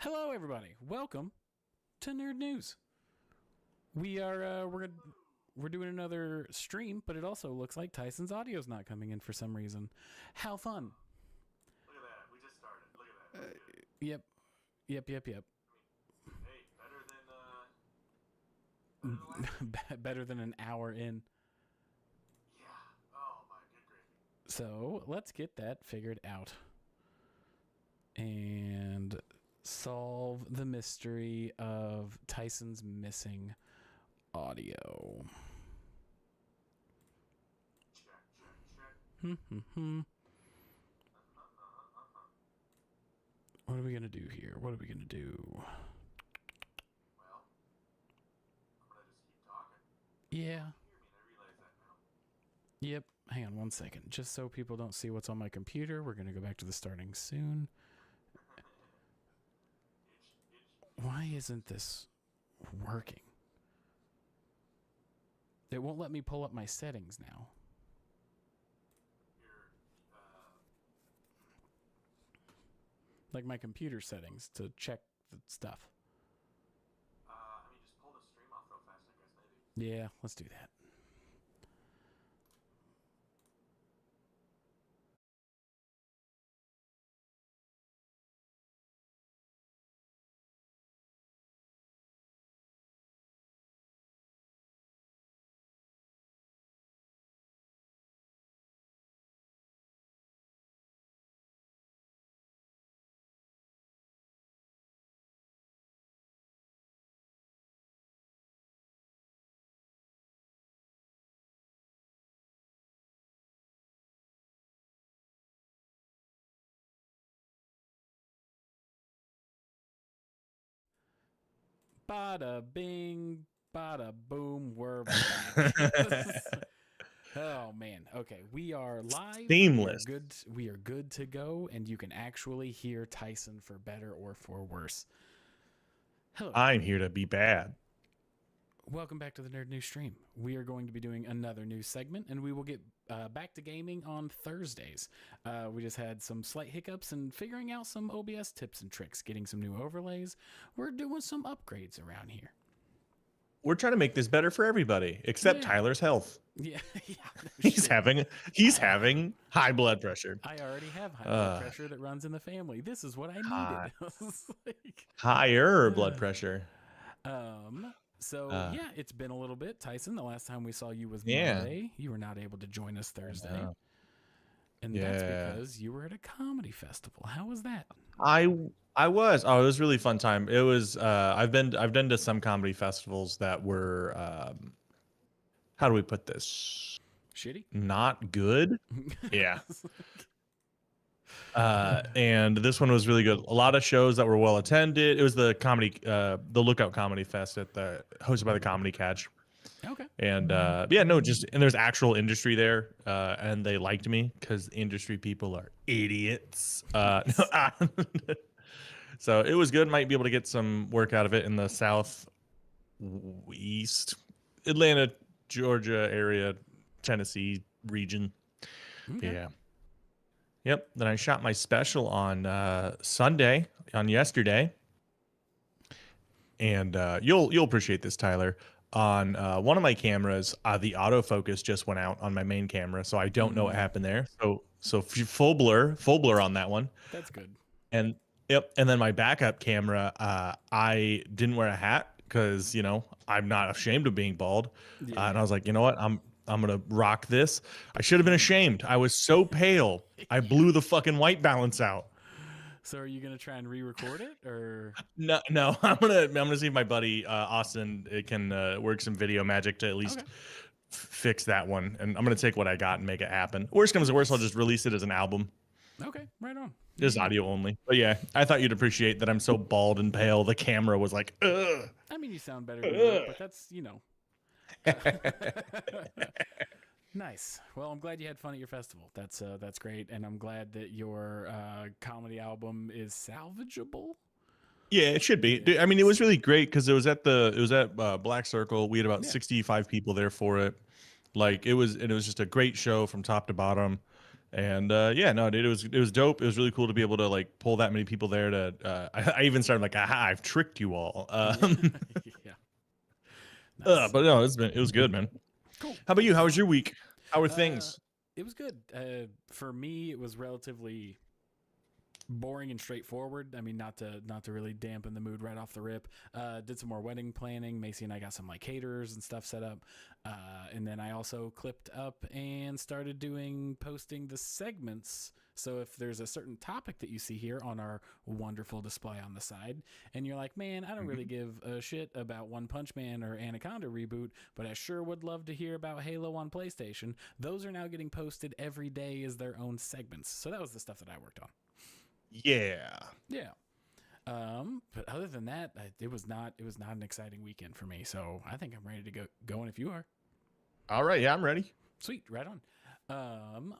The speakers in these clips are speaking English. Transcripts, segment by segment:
Hello, everybody. Welcome to Nerd News. We're doing another stream, but it also looks like Tyson's audio's not coming in for some reason. How fun! Look at that. We just started. Look at that. Look at that. Yep. Hey, better than last week. Better than an hour in. Yeah. Oh my good gravy. So let's get that figured out and solve the mystery of Tyson's missing audio. Check. What are we gonna do here? Well, I'm gonna just keep talking. Yeah. You hear me, and I realize that now. Yep. Hang on one second. Just so people don't see what's on my computer, we're gonna go back to the starting soon. Why isn't this working? It won't let me pull up my settings now. Like my computer settings to check the stuff. Just pull the stream off real fast, I guess, maybe. Yeah, let's do that. Bada bing, bada boom, we're back. Oh man. Okay, we are live. Seamless. We are good to go, and you can actually hear Tyson for better or for worse. Hello. I'm here to be bad. Welcome back to the Nerd News stream. We are going to be doing another news segment, and we will get back to gaming on Thursdays. We just had some slight hiccups in figuring out some OBS tips and tricks, getting some new overlays. We're doing some upgrades around here. We're trying to make this better for everybody, except Tyler's health. Yeah, yeah. He's having high blood pressure. I already have high blood pressure that runs in the family. This is what I needed. Higher blood pressure. So yeah, it's been a little bit. Tyson, the last time we saw you was Monday. You were not able to join us Thursday. And that's because you were at a comedy festival. How was that? I was. Oh, it was a really fun time. It was I've been to some comedy festivals that were how do we put this? Shitty? Not good. Yeah. And this one was really good. A lot of shows that were well attended. It was the Lookout Comedy Fest hosted by the Comedy Catch. Okay. And and there's actual industry there, and they liked me because industry people are idiots. So it was good. Might be able to get some work out of it in the southeast, Atlanta, Georgia area, Tennessee region. Okay. Yeah. Yep. Then I shot my special on yesterday, and you'll appreciate this, Tyler. On one of my cameras, the autofocus just went out on my main camera, so I don't know what happened there. So full blur on that one. That's good. And yep. And then my backup camera, I didn't wear a hat because I'm not ashamed of being bald, and I was like, you know what, I'm gonna rock this. I should have been ashamed. I was so pale. I blew the fucking white balance out. So are you gonna try and re-record it, or No. I'm gonna see if my buddy Austin can work some video magic to at least fix that one, and I'm gonna take what I got and make it happen. Worst comes to worst, I'll just release it as an album. Okay, right on. Just audio only. But yeah, I thought you'd appreciate that I'm so bald and pale. The camera was like, ugh. I mean, you sound better than you, but that's Nice. Well, I'm glad you had fun at your festival. That's great, and I'm glad that your comedy album is salvageable. Yeah, it should be. Dude, I mean, it was really great because it was at Black Circle. We had about 65 people there for it. Like it was just a great show from top to bottom, And yeah, no, dude, it was dope. It was really cool to be able to like pull that many people there. To I even started like, aha, I've tricked you all. Yeah. Nice. But no, it was good, man. Cool. How about you? How was your week? How were Uh, things? it was good. For me, it was relatively boring and straightforward. I mean, not to really dampen the mood right off the rip. Did some more wedding planning. Macy and I got some like caterers and stuff set up, and then I also clipped up and started posting the segments. So if there's a certain topic that you see here on our wonderful display on the side, and you're like, man, I don't really give a shit about One Punch Man or Anaconda reboot, but I sure would love to hear about Halo on PlayStation, those are now getting posted every day as their own segments. So that was the stuff that I worked on. Yeah. Yeah. But other than that, it was not an exciting weekend for me. So I think I'm ready to go on if you are. All right. Yeah, I'm ready. Sweet, right on.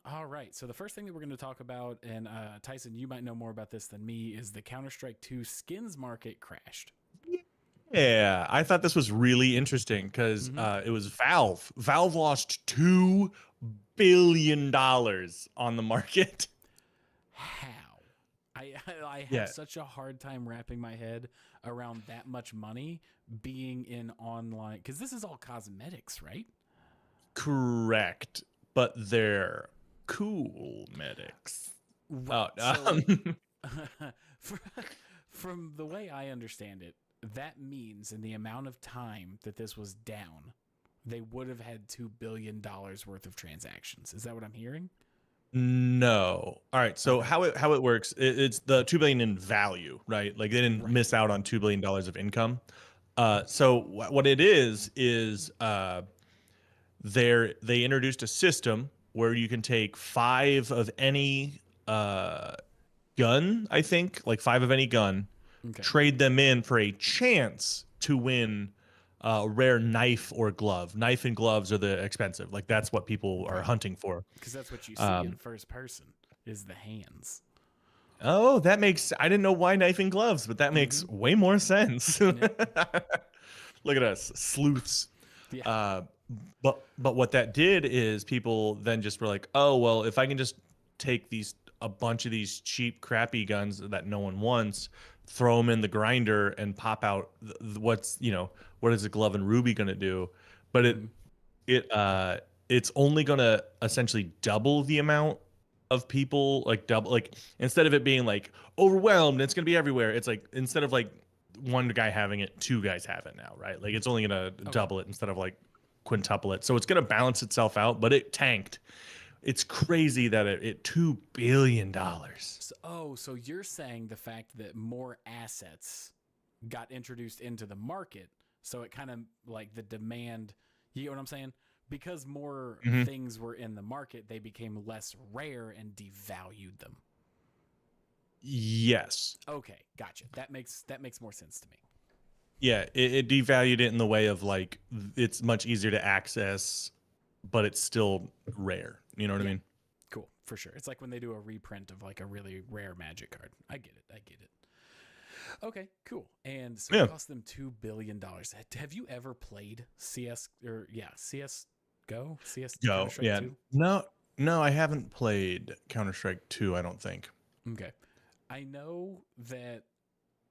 All right. So the first thing that we're going to talk about, and Tyson, you might know more about this than me, is the Counter-Strike 2 skins market crashed. Yeah, I thought this was really interesting because it was Valve. Valve lost $2 billion on the market. How? I have Yeah. such a hard time wrapping my head around that much money being in online, because this is all cosmetics, right? Correct, but they're cool medics. Right. Oh, Fr- from the way I understand it, that means in the amount of time that this was down, they would have had $2 billion worth of transactions. Is that what I'm hearing? no. All right. So Okay. how it works? It's the 2 billion in value, right? Like they didn't Right. miss out on $2 billion of income. So what it is they introduced a system where you can take five of any gun, I think, like five of any gun, Okay. trade them in for a chance to win a rare knife or glove. Knife and gloves are the expensive. Like that's what people are Right. hunting for. Because that's what you see in Um, first person is the hands. oh, that makes I didn't know why knife and gloves, but that makes Mm-hmm. way more sense. Yep. Look at us, sleuths. Yeah. Uh, but what that did is people then just were like, oh well, if I can just take a bunch of these cheap, crappy guns that no one wants, throw them in the grinder and pop out what is a glove and ruby gonna do? But Mm-hmm. it's only gonna essentially double the amount of people, like double, like instead of it being like overwhelmed, it's gonna be everywhere. It's like instead of like one guy having it, two guys have it now, right? Like it's only gonna Okay. double it instead of like quintuple it. So it's gonna balance itself out, but it tanked. It's crazy that it $2 billion. So you're saying the fact that more assets got introduced into the market, so it kind of like the demand, you know what I'm saying? Because more Mm-hmm. things were in the market, they became less rare and devalued them. Yes. Okay, gotcha. That makes more sense to me. Yeah, it devalued it in the way of like it's much easier to access, but it's still rare. You know what I Yeah. mean? Cool, for sure. It's like when they do a reprint of like a really rare magic card. I get it. Okay, cool. And so Yeah. it cost them $2 billion. Have you ever played CS CS Go? CS Go. Counter-Strike Yeah. 2? No, I haven't played Counter-Strike 2, I don't think. Okay. I know that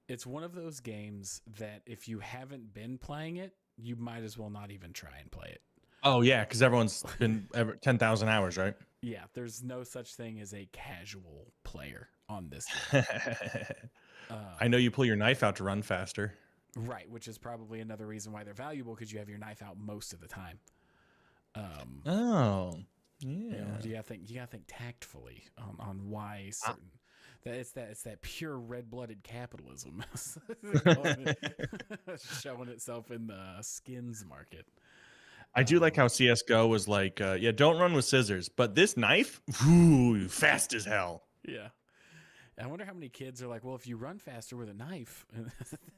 it's one of those games that if you haven't been playing it, you might as well not even try and play it. Oh yeah, because everyone's been 10,000 hours, right? Yeah, there's no such thing as a casual player on this game. I know you pull your knife out to run faster. Right, which is probably another reason why they're valuable, because you have your knife out most of the time. Oh, yeah. You know, you gotta think tactfully on why certain it's that pure red-blooded capitalism showing itself in the skins market. I do like how CS:GO was like, yeah, don't run with scissors, but this knife, ooh, fast as hell. Yeah. I wonder how many kids are like, well, if you run faster with a knife,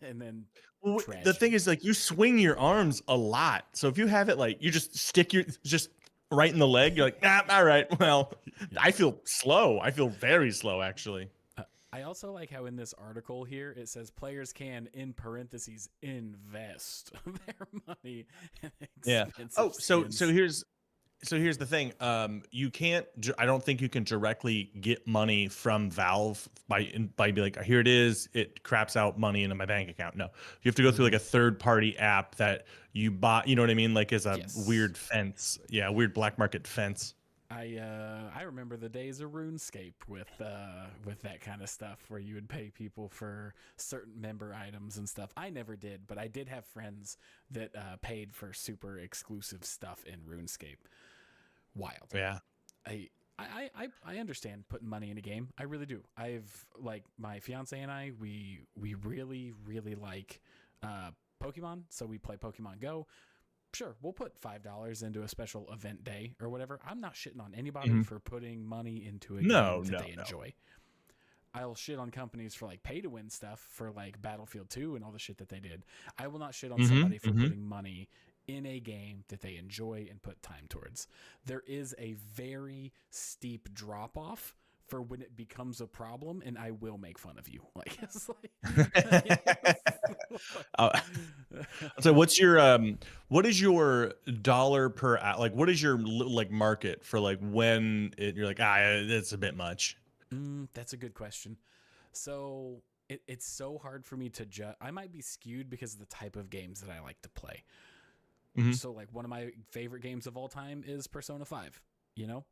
and then Well, trash the thing it. is, like, you swing your arms a lot, so if you have it like you just stick your just right in the leg, you're like, nah, all right, well, Yeah. I feel slow. I feel very slow, actually. I also like how in this article here it says players can, in parentheses, invest their money in Yeah. expensive Oh, so skins. So here's the thing. You can't. I don't think you can directly get money from Valve by be like, here it is. It craps out money into my bank account. No, you have to go through like a third party app that you buy. You know what I mean? Like as a Yes. weird fence. Yeah, weird black market fence. I remember the days of RuneScape with that kind of stuff where you would pay people for certain member items and stuff. I never did, but I did have friends that paid for super exclusive stuff in RuneScape. Wild. Yeah. I understand putting money in a game. I really do. I've like my fiance and I we really like Pokemon, so we play Pokemon Go. Sure, we'll put $5 into a special event day or whatever. I'm not shitting on anybody Mhm. for putting money into a No, game that no, they no. enjoy. I'll shit on companies for like pay to win stuff for like Battlefield 2 and all the shit that they did. I will not shit on Hmm. somebody for Hmm. putting money in a game that they enjoy and put time towards. There is a very steep drop off for when it becomes a problem, and I will make fun of you. Like it's Uh, so what is your dollar per like what is your like market for like when you're like it's a bit much. That's a good question. So it's so hard for me to judge. I might be skewed because of the type of games that I like to play. Hmm. So like one of my favorite games of all time is Persona 5. You know,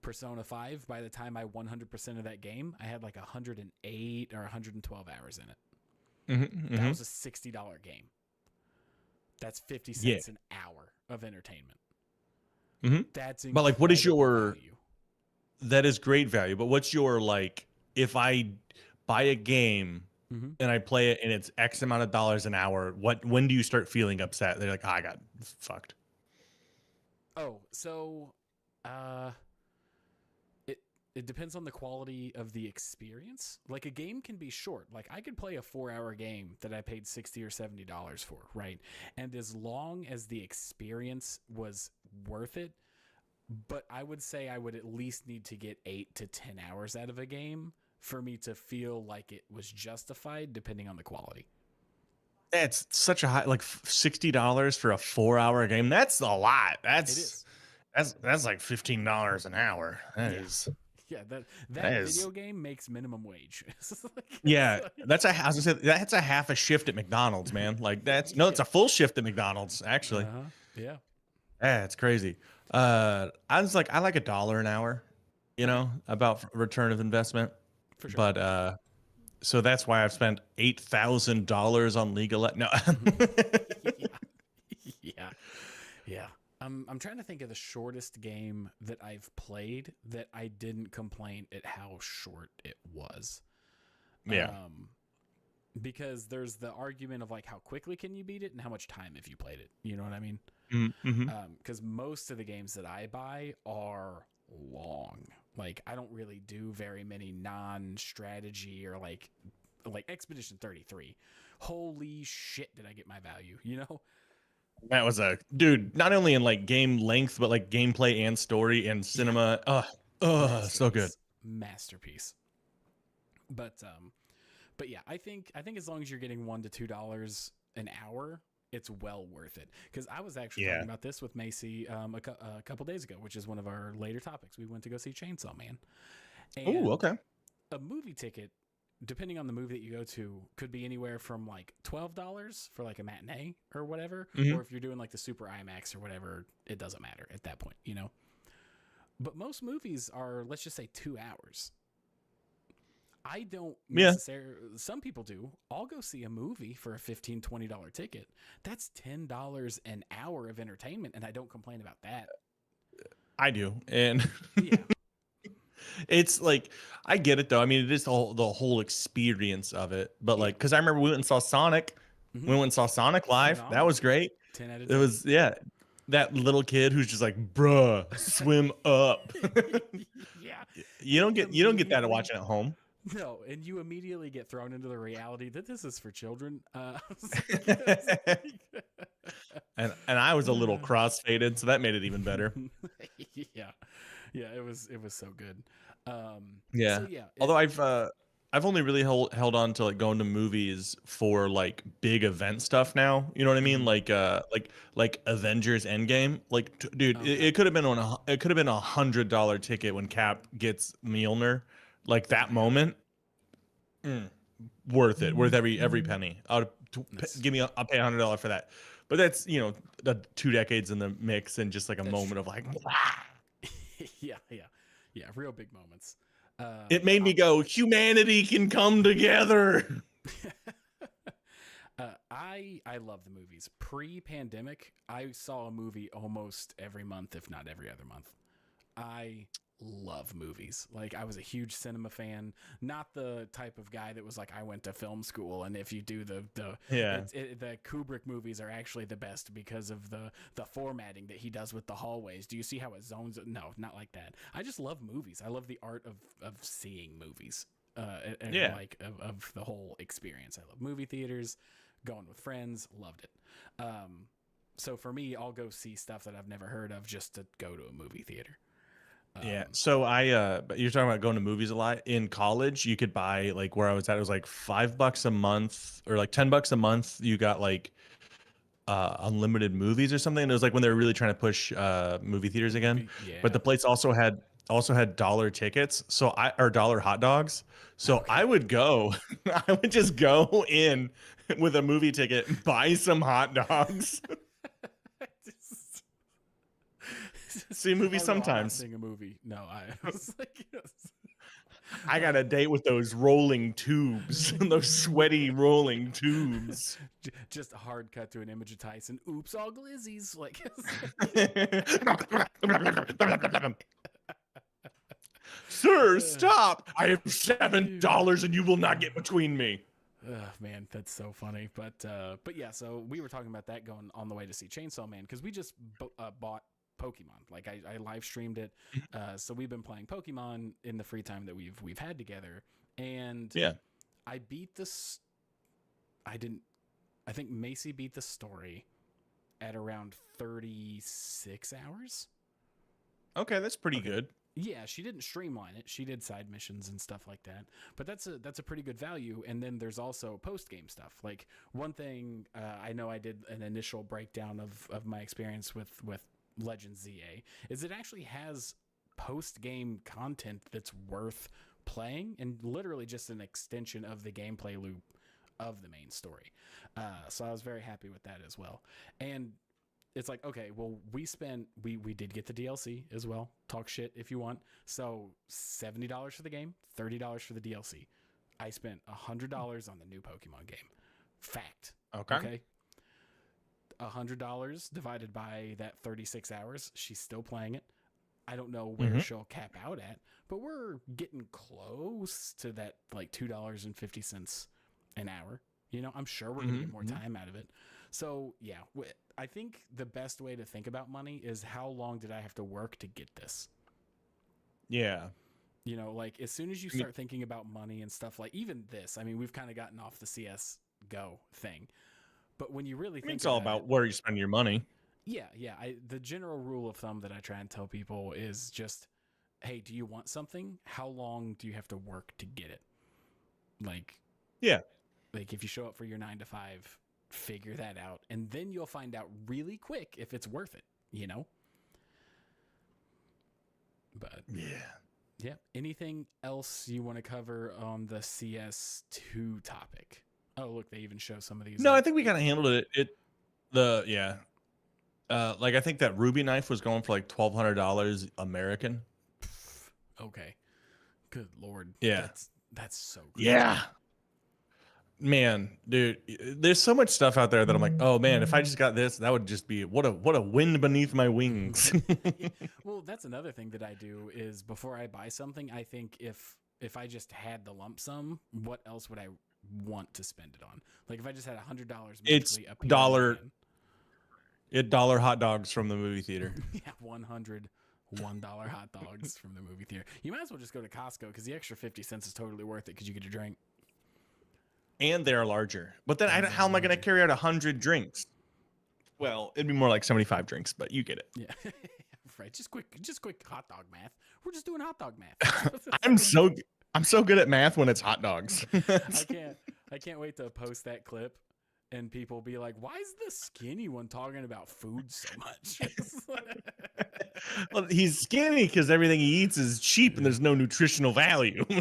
Persona 5. By the time I 100% of that game, I had like 108 or 112 hours in it. Hmm. That Hmm. was a $60 game. That's 50 Yeah. cents an hour of entertainment. Hmm. That's But like, what is incredible your value. that is great value. But what's your like if I buy a game Mm-hmm. and I play it and it's X amount of dollars an hour, when do you start feeling upset? They're like, I got fucked. Oh, so uh it it depends on the quality of the experience. Like a game can be short. Like I could play a 4-hour game that I paid $60 or $70 for, right? And as long as the experience was worth it, but I would say I would at least need to get 8 to 10 hours out of a game for me to feel like it was justified depending on the quality. That's such a high like $60 for a 4 hour game. That's a lot. It is. That's like $15 an hour. That Yeah. is Yeah, that that is video game makes minimum wage. yeah. That's a I was gonna say that's a half a shift at McDonald's, man. Like that's no, it's Yeah. a full shift at McDonald's actually. Uh-huh. Yeah, Yeah, it's crazy. I was like, I like $1 an hour, okay, about return of investment. for sure. But so that's why I've spent $8,000 on League of No. Yeah. Yeah. Yeah. I'm trying to think of the shortest game that I've played that I didn't complain at how short it was. Yeah. Because there's the argument of like how quickly can you beat it and how much time have you played it. You know what I mean? Mm-hmm. Because most of the games that I buy are long. Like I don't really do very many non-strategy or like Expedition 33. Holy shit, did I get my value? You know? That was a dude, not only in like game length, but like gameplay and story and Yeah, cinema. So good. Masterpiece. But yeah, I think as long as you're getting $1 to $2 an hour, it's well worth it. Because I was actually Yeah. talking about this with Macy a couple days ago, which is one of our later topics. We went to go see Chainsaw Man, Oh, and okay. a movie ticket, depending on the movie that you go to, could be anywhere from like $12 for like a matinee or whatever, Hmm. or if you're doing like the super IMAX or whatever, it doesn't matter at that point, you know. But most movies are, let's just say, 2 hours. I don't Yeah. necessarily, some people do. I'll go see a movie for a $15-$20 ticket. That's $10 an hour of entertainment, and I don't complain about that. I do. And Yeah. it's like I get it though. I mean, it is the whole experience of it. But Yeah. like, because I remember we went and saw Sonic. Mhm. We went and saw Sonic live. That Phenomenal. was great. 10 out of It 10. was yeah. That little kid who's just like, bruh, swim up. Yeah. You don't get that Immediately. watching at home. No, and you immediately get thrown into the reality that this is for children. And I was a little cross-faded, so that made it even better. Yeah, yeah, it was so good. Yeah. So yeah, Although I've only really held on to like going to movies for like big event stuff now. You know what I mean? Mhm. Like Avengers Endgame. Like dude, Okay. it could have been it could have been $100 ticket when Cap gets Mjolnir. Like Oh that my god. moment, worth it. Worth every penny. That's I'll pay $100 for that. But that's, the 2 decades in the mix and just like a that's moment true. of like, Yeah, yeah, yeah. Real big moments. it made me go, humanity can come together. I love the movies. Pre-pandemic, I saw a movie almost every month, if not every other month. I love movies. Like I was a huge cinema fan, not the type of guy that was like I went to film school and if you do Yeah. the Kubrick movies are actually the best because of the formatting that he does with the hallways. Do you see how it zones? No, not like that. I just love movies. I love the art of seeing movies. And Yeah. like of the whole experience. I love movie theaters, going with friends, loved it. So for me, I'll go see stuff that I've never heard of just to go to a movie theater. Yeah. So but you're talking about going to movies a lot. In college, you could buy like where I was at, it was like $5 a month or like $10 a month. You got like unlimited movies or something. And it was like when they were really trying to push movie theaters again. But Yeah. the place also had dollar tickets. Or dollar hot dogs. So Okay. I would go, I would just go in with a movie ticket, and buy some hot dogs, Just- see a movie oh no, I'm not sometimes. seeing a movie. No, I was like, yes. I got a date with those rolling tubes, those sweaty rolling tubes. Just a hard cut to an image of Tyson. Oops, all glizzies. Like, Sir, stop! I have dude. $7 and you will not get between me. Man, that's so funny. But yeah, so we were talking about that going on the way to see Chainsaw Man because we just bought Pokemon. Like I live streamed it, so we've been playing Pokemon in the free time that we've had together, and Yeah. I beat this. I didn't. I think Macy beat the story at around 36 hours. Okay, that's pretty Okay. good. Yeah, she didn't streamline it. She did side missions and stuff like that. But that's a pretty good value. And then there's also post game stuff. Like one thing I know I did an initial breakdown of my experience with Legends ZA is it actually has post game content that's worth playing and literally just an extension of the gameplay loop of the main story. So I was very happy with that as well. And it's like, okay, well, we did get the DLC as well. Talk shit if you want. So $70 for the game, $30 for the DLC. I spent $100 on the new Pokemon game. Fact. Okay. $100 divided by that 36 hours. She's still playing it. I don't know where Mhm. she'll cap out at, but we're getting close to that like $2.50 an hour. I'm sure we're going to get more time out of it. So, yeah, I think the best way to think about money is how long did I have to work to get this? Yeah. Like as soon as you start thinking about money and stuff like even this, I mean, we've kind of gotten off the CS GO thing. But when you really think It's all about about it, where you spend your money. yeah. The general rule of thumb that I try and tell people is just, hey, do you want something? How long do you have to work to get it? Like, Yeah. if you show up for your 9 to 5, figure that out, and then you'll find out really quick if it's worth it. But yeah. Anything else you want to cover on the CS2 topic? Oh, look, they even show some of these. No, I think we kind of handled it. Yeah. Like I think that Ruby knife was going for like $1,200 American. Okay. Good Lord. Yeah. That's so good. Yeah. Man, dude, there's so much stuff out there that I'm like, oh man, if I just got this, that would just be what a wind beneath my wings. Well, that's another thing that I do is before I buy something, I think if I just had the lump sum, what else would I want to spend it on? Like if I just had $100 It's magically appear dollar- in my hand. $1 hot dogs from the movie theater. Yeah, $101 hot dogs from the movie theater. You might as well just go to Costco because the extra 50 cents is totally worth it because you get a drink. And they're larger. But then how am I going to carry out 100 drinks? Well, it'd be more like 75 drinks, but you get it. Yeah, right. Just quick hot dog math. We're just doing hot dog math. I'm so I'm so good at math when it's hot dogs. I can't wait to post that clip and people be like, "Why is the skinny one talking about food so much?" Well, he's skinny because everything he eats is cheap and there's no nutritional value. He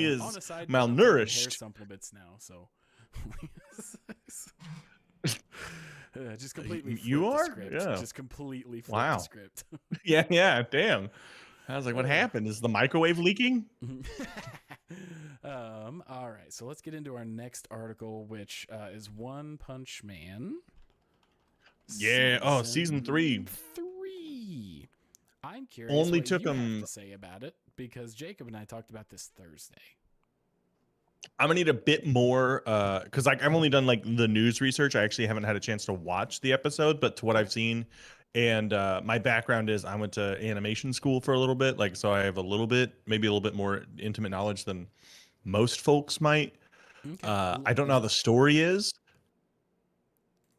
Yeah. On is a side note, I'm taking hair malnourished. supplements now, so just completely You flip the are? script. Yeah. Just completely flip the Wow. script. Yeah, yeah, damn. I was like, what happened? Is the microwave leaking? All right, so let's get into our next article, which is One Punch Man. Yeah. Oh, season 3. 3. I'm curious Only what took you have him. to say about it because Jacob and I talked about this Thursday. I'm gonna need a bit more because like I've only done like the news research. I actually haven't had a chance to watch the episode, but to what I've seen, and my background is I went to animation school for a little bit, like so I have a little bit, maybe a little bit more intimate knowledge than most folks might. Okay. I don't know how the story is.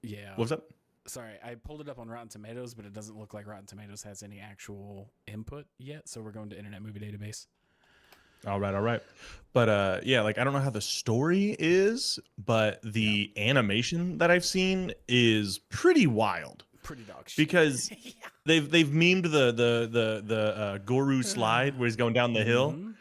Yeah. What was that? Sorry, I pulled it up on Rotten Tomatoes, but it doesn't look like Rotten Tomatoes has any actual input yet. So we're going to Internet Movie Database. All right. But yeah, like I don't know how the story is, but the animation that I've seen is pretty wild. Pretty dog shit. Because Yeah. they've memed the Goru slide where he's going down the hill. Mhm.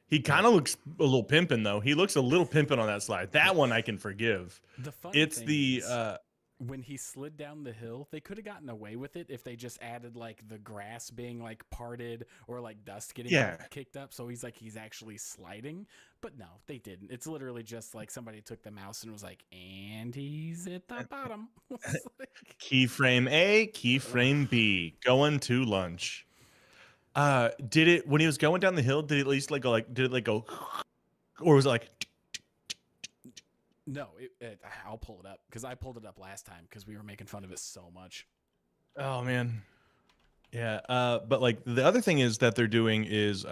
He kind of looks a little pimping though. He looks a little pimping on that slide. That one I can forgive. The funny It's thing the is, when he slid down the hill, they could have gotten away with it if they just added like the grass being like parted or like dust getting kicked up. So he's actually sliding. But no, they didn't. It's literally just like somebody took the mouse and was like, and he's at the bottom. keyframe A, keyframe B, going to lunch. Did it when he was going down the hill? Did it at least like go like? Did it like go, or was it like? No, I'll pull it up because I pulled it up last time because we were making fun of it so much. Oh man, yeah. But like the other thing is that they're doing is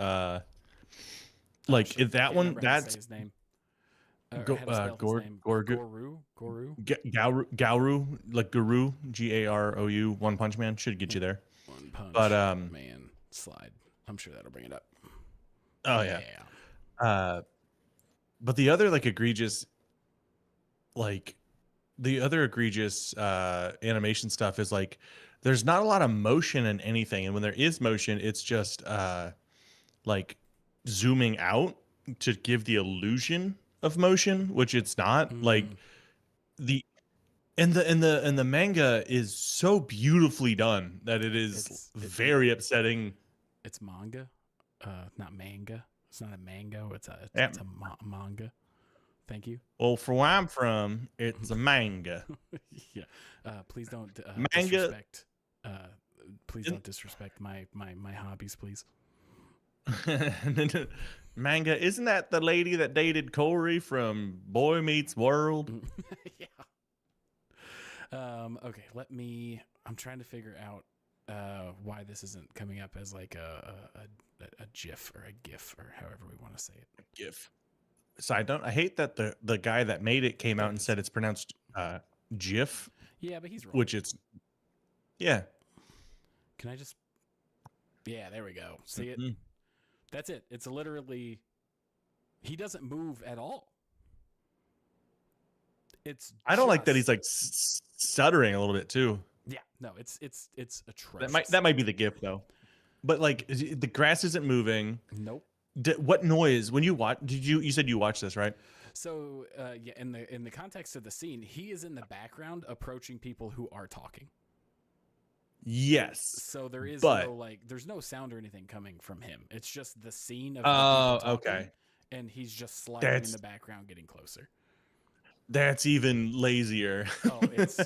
like if that one that's his name. Goru, Goru, Gauru, like Guru, Garou, One Punch Man should get you there. One Punch Man slide. I'm sure that'll bring it up. Oh yeah. But the other like egregious animation stuff is like there's not a lot of motion in anything, and when there is motion it's just like zooming out to give the illusion of motion, which it's not. Like the manga is so beautifully done that it's very upsetting. It's manga, not manga. It's not a mango. It's a manga. Thank you. Well, for where I'm from, it's a manga. Yeah. Please don't manga. Disrespect. Please don't disrespect my hobbies, please. Manga, isn't that the lady that dated Corey from Boy Meets World? Yeah. Okay, I'm trying to figure out why this isn't coming up as like a GIF or a GIF or however we want to say it. GIF. So I hate that the guy that made it came out and said it's pronounced GIF. Yeah, but he's wrong. Which it's yeah. Can I just? Yeah, there we go. See it? That's it. It's literally. He doesn't move at all. I don't like that he's like stuttering a little bit too. Yeah, no, it's atrocious. That might be the GIF though. But like the grass isn't moving. Nope. What noise when you watch? You said you watched this, right? So yeah, in the context of the scene, he is in the background approaching people who are talking. Yes. So there is there's no sound or anything coming from him. It's just the scene of the people talking, okay. And he's just sliding in the background, getting closer. That's even lazier. Oh, it's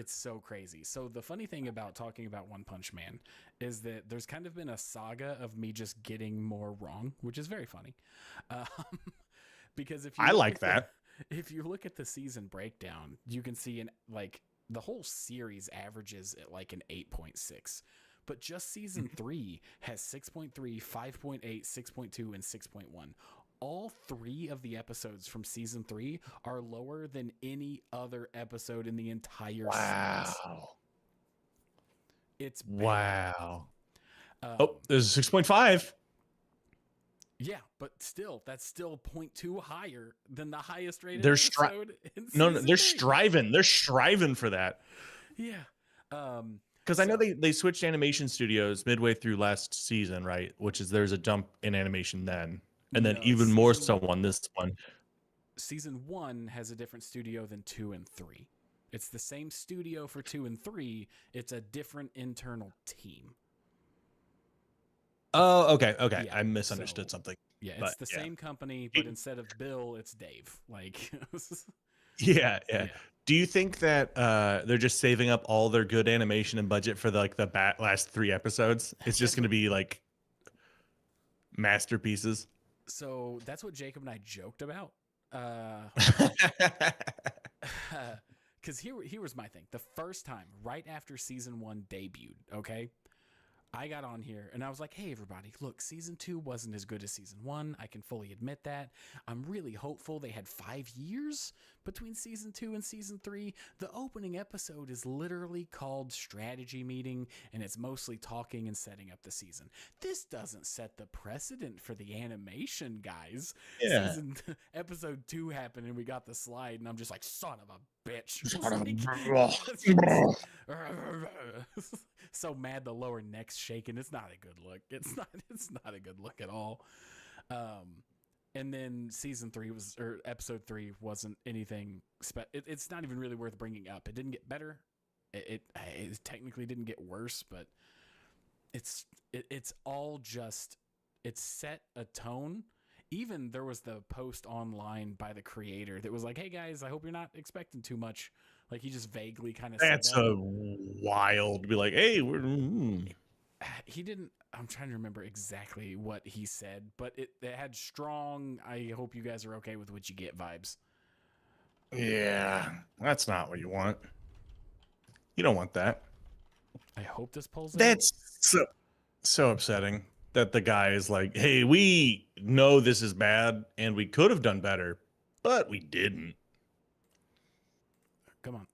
so crazy. So the funny thing about talking about One Punch Man is that there's kind of been a saga of me just getting more wrong, which is very funny. Because if you if you look at the season breakdown, you can see the whole series averages at like an 8.6. But just season 3 has 6.3, 5.8, 6.2, and 6.1. All 3 of the episodes from season 3 are lower than any other episode in the entire series. It's bad. Wow. There's a 6.5. Yeah, but still, that's still 0.2 higher than the highest rated They're episode in no, season they're 3. striving. They're striving for that. Yeah. Because I know they switched animation studios midway through last season, right? Which is there's a jump in animation then, and then No, even more so on this one. Season 1 has a different studio than 2 and 3. It's the same studio for 2 and 3. It's a different internal team. Oh, okay. Yeah, I misunderstood so- something. Yeah, it's But, the yeah. same company, but instead of Bill, it's Dave. Like, Yeah. Yeah. Do you think that they're just saving up all their good animation and budget for the last 3 episodes? It's just going to be like masterpieces. so that's what Jacob and I joked about. Because here was my thing. The first time, right after season 1 debuted, okay, I got on here and I was like, hey, everybody, look, season 2 wasn't as good as season 1. I can fully admit that. I'm really hopeful. They had 5 years between season 2 and season 3. The opening episode is literally called Strategy Meeting, and it's mostly talking and setting up the season. This doesn't set the precedent for the animation, guys. Yeah. Episode 2 happened and we got the slide, and I'm just like, son of a bitch. So mad the lower neck's shaking. It's not a good look. It's not a good look at all. And then season 3 episode 3 wasn't anything it's not even really worth bringing up. It didn't get better. It technically didn't get worse, but it's all just, it set a tone. Even there was the post online by the creator that was like, hey guys, I hope you're not expecting too much. Like, he just vaguely kind of said that. That's a wild. Be like, hey, He didn't. I'm trying to remember exactly what he said, but it had strong, I hope you guys are okay with what you get vibes. yeah, that's not what you want. You don't want that. I hope this pulls out. That's so upsetting that the guy is like, hey, we know this is bad and we could have done better, but we didn't. Come on.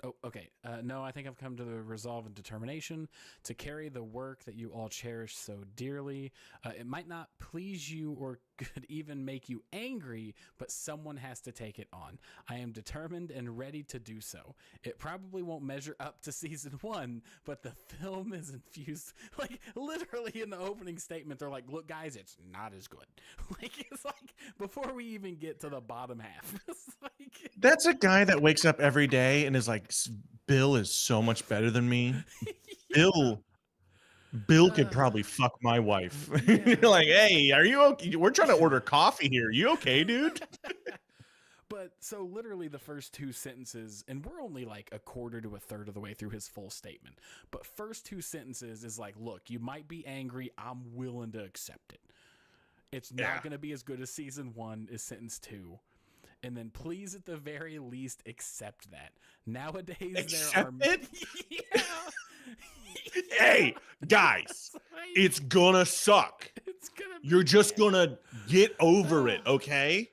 Oh, okay. No, I think I've come to the resolve and determination to carry the work that you all cherish so dearly. It might not please you or could even make you angry, but someone has to take it on. I am determined and ready to do so. It probably won't measure up to season 1, but the film is infused, like, literally in the opening statement, they're like, look, guys, it's not as good. It's like, before we even get to the bottom half. It's like, That's a guy that wakes up every day and is like, Bill is so much better than me. Bill could probably fuck my wife. Yeah. You're like, hey, are you okay? We're trying to order coffee here. You okay, dude? But so literally the first 2 sentences, and we're only like a quarter to a third of the way through his full statement, but first 2 sentences is like, look, you might be angry. I'm willing to accept it. It's not going to be as good as season 1 is sentence 2. And then please, at the very least, accept that. Nowadays, Accept there are... it? Yeah. Hey, guys, it's gonna suck. It's gonna be You're just bad. gonna get over it, okay?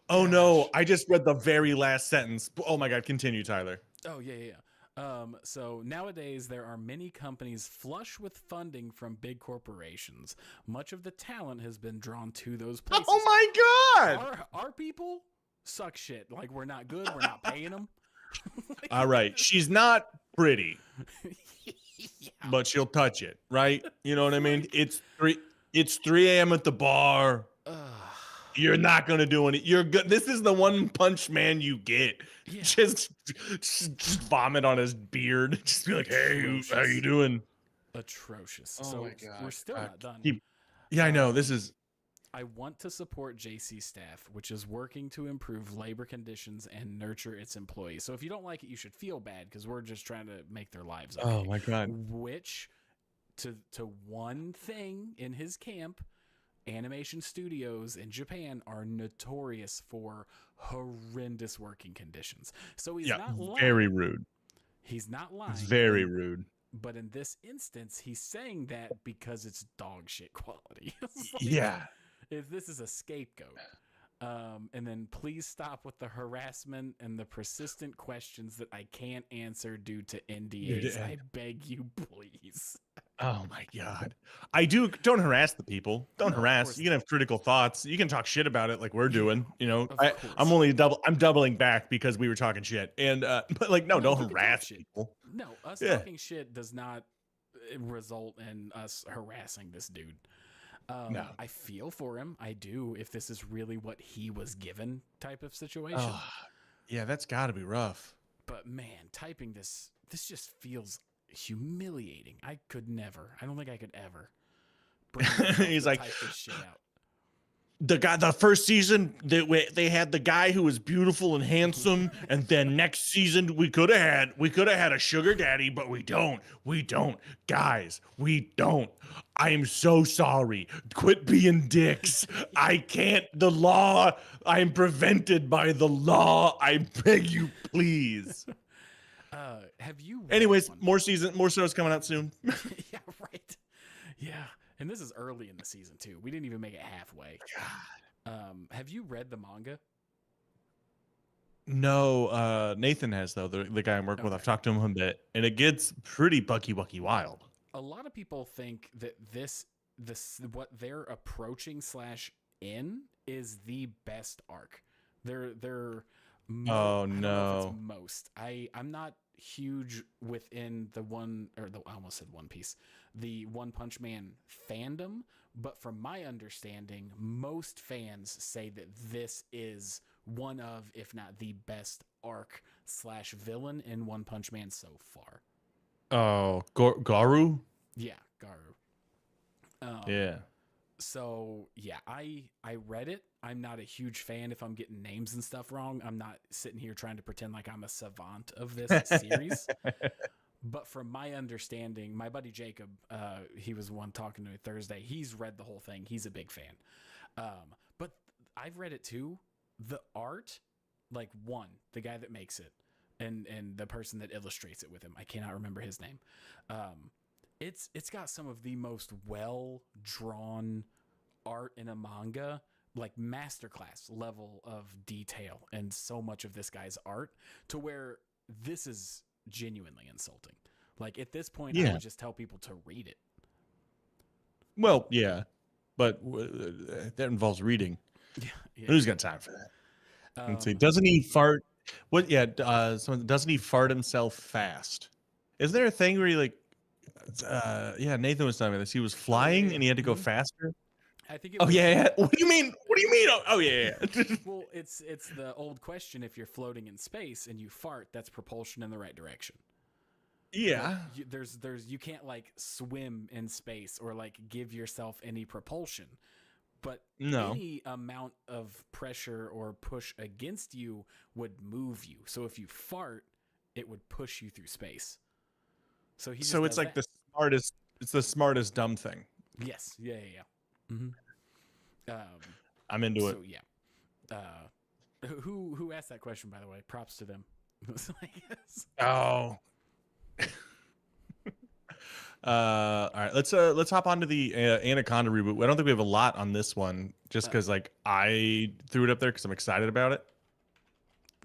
Oh no, I just read the very last sentence. Oh my god, continue, Tyler. Oh, yeah. So nowadays, there are many companies flush with funding from big corporations. Much of the talent has been drawn to those places. Oh my god! Our people suck shit. Like, we're not good. We're not paying them. All right, she's not pretty, but she'll touch it, right? You know what I mean? It's 3 a.m. at the bar. You're not gonna do any. You're good. This is the one punch man you get. Yeah. Just vomit on his beard. Just be like, hey, how you doing? Atrocious. Oh So my God. we're still not done. Yeah, I know. This is. I want to support JC staff, which is working to improve labor conditions and nurture its employees. So if you don't like it, you should feel bad, because we're just trying to make their lives okay. Oh my god. Which, to one thing in his camp, animation studios in Japan are notorious for horrendous working conditions. So he's not lying. Very rude. He's not lying. It's very rude. But in this instance, he's saying that because it's dog shit quality. It's like, Yeah. if this is a scapegoat. And then please stop with the harassment and the persistent questions that I can't answer due to NDAs. I beg you, please. Oh my god. Don't harass the people. Don't No, of harass. course You can have critical thoughts. You can talk shit about it like we're doing. You know, of course. I'm doubling back because we were talking shit. And but like no, No, don't you can talk harass shit. people. No, us Yeah. talking shit does not result in us harassing this dude. No. I feel for him. I do. If this is really what he was given, type of situation. Oh, yeah, that's got to be rough. But man, typing this just feels humiliating. I could never. I don't think I could ever. Bring myself He's to like, type this shit out. the first season they had the guy who was beautiful and handsome, and then next season we could have had a sugar daddy, but we don't, guys, we don't. I am so sorry. Quit being dicks. I can't. The law. I am prevented by the law. I beg you, please. Have you? Read Anyways, one? more shows coming out soon. Yeah, right. Yeah, and this is early in the season too. We didn't even make it halfway. Have you read the manga? No, Nathan has though. The guy I'm working with. I've talked to him a bit, and it gets pretty bucky wild. A lot of people think that this what they're approaching / in is the best arc. They're Oh I don't know if no. it's most. I'm not huge within the one or the I almost said One Piece, the One Punch Man fandom, but from my understanding, most fans say that this is one of, if not the best arc / villain in One Punch Man so far. Oh, Garu. Yeah, Garu. Yeah. So yeah, I read it. I'm not a huge fan if I'm getting names and stuff wrong. I'm not sitting here trying to pretend like I'm a savant of this series. But from my understanding, my buddy Jacob, he was the one talking to me Thursday. He's read the whole thing. He's a big fan. But I've read it too. The art, like the guy that makes it, and the person that illustrates it with him, I cannot remember his name. It's got some of the most well drawn art in a manga, like masterclass level of detail, and so much of this guy's art to where this is genuinely insulting. Like at this point, I would just tell people to read it. Well, yeah, but that involves reading. Yeah. Who's got time for that? Let's see. Doesn't he fart? What? Yeah. Doesn't he fart himself fast? Is there a thing where he like? Yeah. Nathan was telling me this. He was flying and he had to go faster. I think. Yeah. What do you mean? What do you mean? Oh yeah. Well, it's the old question: if you're floating in space and you fart, that's propulsion in the right direction. Yeah. You can't like swim in space or like give yourself any propulsion. But any amount of pressure or push against you would move you. So if you fart, it would push you through space. So it's like the smartest. It's the smartest dumb thing. Yes. Yeah. Mm-hmm. I'm into it. So yeah. Who asked that question, by the way? Props to them. Oh. All right, let's hop onto the Anaconda reboot. I don't think we have a lot on this one, just because like I threw it up there because I'm excited about it.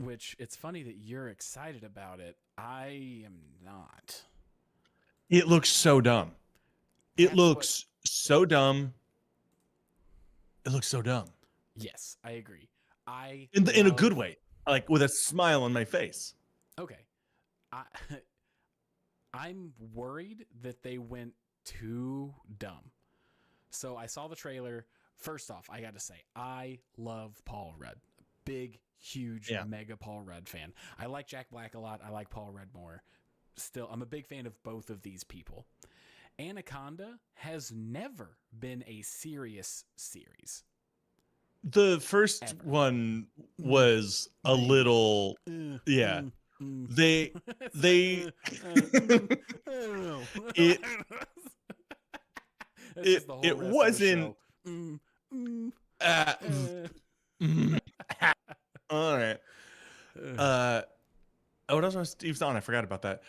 Which it's funny that you're excited about it. I am not. It looks so dumb. It looks so dumb. It looks so dumb. Yes, I agree. In a good way, like with a smile on my face. Okay, I'm worried that they went too dumb. So I saw the trailer. First off, I got to say, I love Paul Rudd. Big, huge, mega Paul Rudd fan. I like Jack Black a lot. I like Paul Rudd more. Still, I'm a big fan of both of these people. Anaconda has never been a serious series. The first one was a little, yeah. They it wasn't. All right. What else was Steve's on? I forgot about that.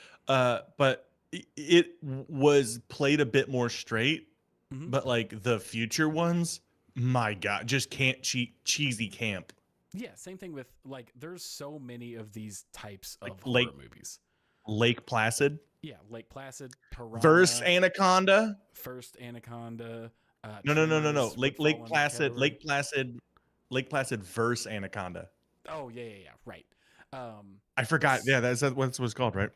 But it was played a bit more straight. But like the future ones, my God, just can't cheesy camp. Yeah, same thing with like there's so many of these types of Lake, horror movies. Lake Placid. Yeah, Lake Placid, verse Piranha, Anaconda. first Anaconda, No. Tremors would fall in that category. Lake Placid verse Anaconda. Oh yeah, right. I forgot. s- Yeah, that's what it's called, right?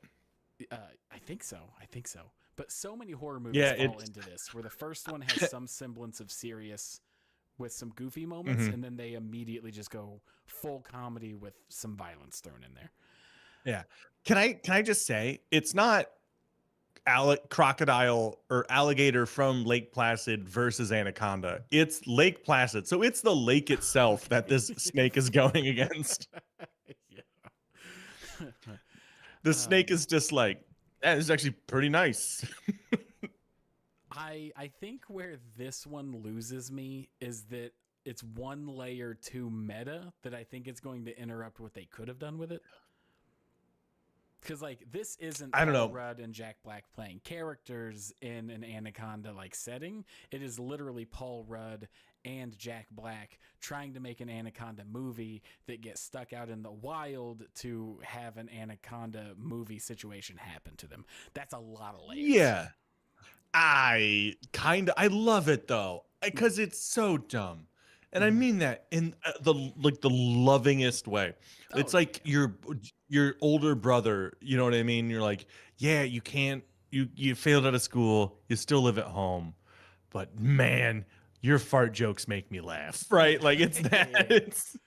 I think so. I think so. But so many horror movies Yeah, fall it's into this, where the first one has some semblance of serious with some goofy moments, Mhm. and then they immediately just go full comedy with some violence thrown in there. Yeah. Can I just say it's not crocodile or alligator from Lake Placid versus Anaconda. It's Lake Placid. So it's the lake itself that this snake is going against. Yeah. The snake is just like, that is actually pretty nice. I think where this one loses me is that it's one layer too meta that I think it's going to interrupt what they could have done with it. Because like this isn't I don't Paul know. Rudd and Jack Black playing characters in an Anaconda like setting. It is literally Paul Rudd and Jack Black trying to make an Anaconda movie that gets stuck out in the wild to have an Anaconda movie situation happen to them. That's a lot of layers. Yeah. I love it though, because it's so dumb. And I mean that in the lovingest way. Oh, It's yeah, like your older brother, you know what I mean? You're like, yeah, you can't you failed out of school, you still live at home, but man, your fart jokes make me laugh, right? Like it's that. Yeah. It's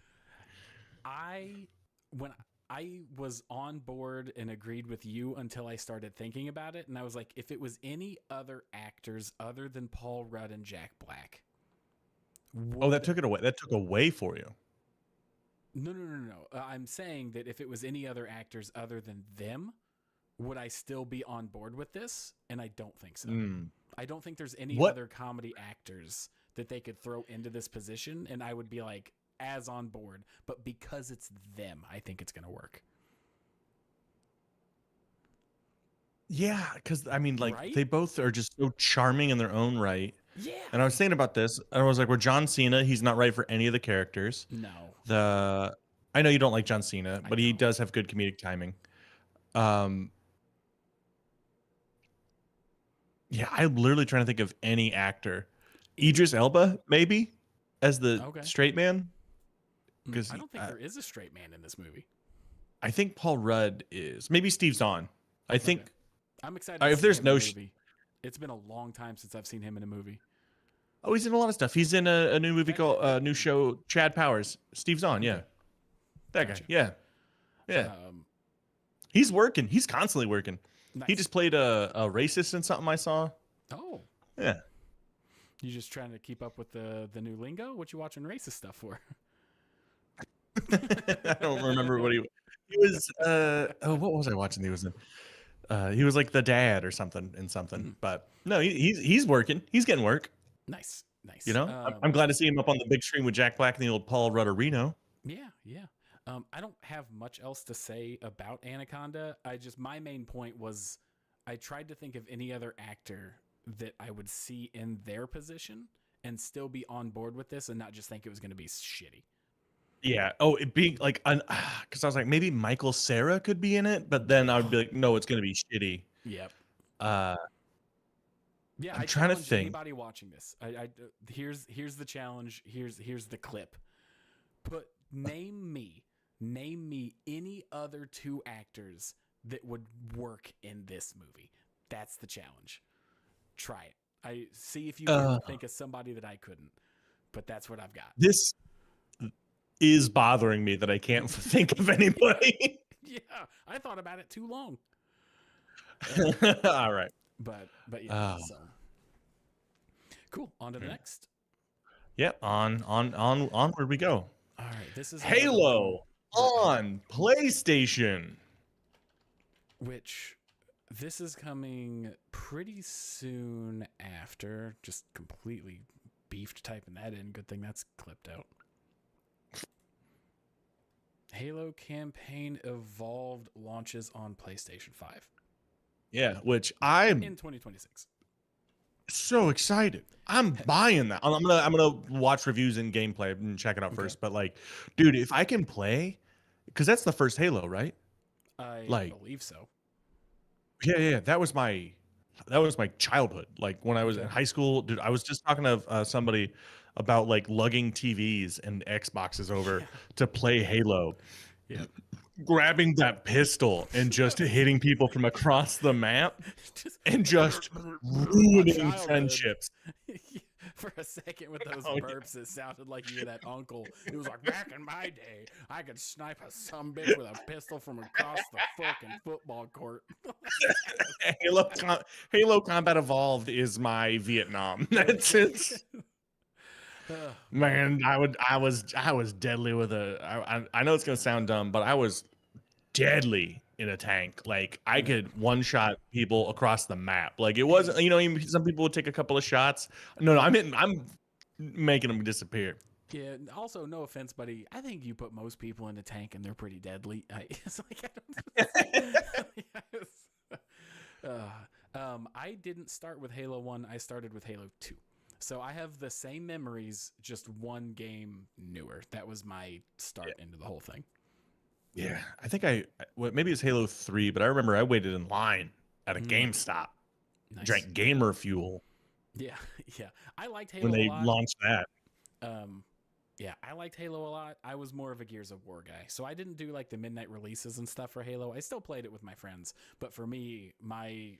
When I was on board and agreed with you until I started thinking about it, and I was like, if it was any other actors other than Paul Rudd and Jack Black, oh, that would took it away. That took away for you. no. I'm saying that if it was any other actors other than them, would I still be on board with this? And I don't think so. Mm. I don't think there's any What? other comedy actors that they could throw into this position, and I would be like as on board. But because it's them, I think it's going to work. Yeah, because I mean, like Right? they both are just so charming in their own right. Yeah. And I was thinking about this, and I was like, "Well, John Cena, he's not right for any of the characters." No. I know you don't like John Cena, I but he don't. does have good comedic timing. Um, yeah, I'm literally trying to think of any actor. Idris Elba, maybe, as the Okay. straight man, because I don't think there is a straight man in this movie. I think Paul Rudd is. Maybe Steve Zahn. I think. Okay. I'm excited to If see there's him no in a movie. It's been a long time since I've seen him in a movie. Oh, he's in a lot of stuff. He's in a new movie called new show, Chad Powers. Steve Zahn, yeah. Okay. That Gotcha. guy. Yeah. Yeah. He's working. He's constantly working. Nice. He just played a racist in something I saw. Oh. Yeah. You just trying to keep up with the new lingo? What you watching racist stuff for? I don't remember what he was what was I watching he was in? He was like the dad or something in something. Mhm. But no, he's working. He's getting work. Nice. You know? I'm glad to see him up on the big screen with Jack Black and the old Paul Rudderino. Yeah. I don't have much else to say about Anaconda. My main point was I tried to think of any other actor that I would see in their position and still be on board with this and not just think it was going to be shitty. Yeah. Oh, it being like because I was like, maybe Michael Cera could be in it, but then I would be like, no, it's gonna be shitty. Yep. Yeah, I'm I trying to challenge think. anybody watching this. Here's the challenge. Here's the clip. Name me any other two actors that would work in this movie. That's the challenge. Try it. I see if you can think of somebody that I couldn't. But that's what I've got. This is bothering me that I can't think of anybody. Yeah, I thought about it too long. All right. But yeah. So cool. On to the next. Yeah, onward we go. All right, this is Halo on PlayStation. Which this is coming pretty soon after. Just completely beefed typing that in. Good thing that's clipped out. Halo Campaign Evolved launches on PlayStation 5. Yeah, which I'm in 2026. So excited. I'm buying that. I'm gonna watch reviews and gameplay and check it out first. But like, dude, if I can play, because that's the first Halo, right? I Like- believe so. Yeah. That was my childhood. Like when I was in high school, dude. I was just talking to somebody about like lugging TVs and Xboxes over Yeah. to play Halo, Yep. grabbing that pistol and just hitting people from across the map Just and just my ruining childhood. friendships. For a second with those Oh, yeah. burps, it sounded like you were that uncle. It was like, back in my day, I could snipe a sumbitch with a pistol from across the fucking football court. Halo Combat Evolved is my Vietnam. That's Okay. it. Uh, Man, I was deadly with I know it's gonna sound dumb, but I was deadly in a tank. Like I yeah. could one shot people across the map. Like it wasn't, some people would take a couple of shots. No, I'm making them disappear. Yeah. Also, no offense, buddy. I think you put most people in a tank and they're pretty deadly. It's like I don't. I didn't start with Halo 1. I started with Halo 2. So I have the same memories, just one game newer. That was my start into the whole thing. Yeah, I think maybe it's Halo 3, but I remember I waited in line at a Mm, GameStop, nice. drank gamer fuel Yeah, yeah. I liked when Halo a they lot. launched that. Um, yeah, I liked Halo a lot. I was more of a Gears of War guy, so I didn't do like the midnight releases and stuff for Halo. I still played it with my friends, but for me, my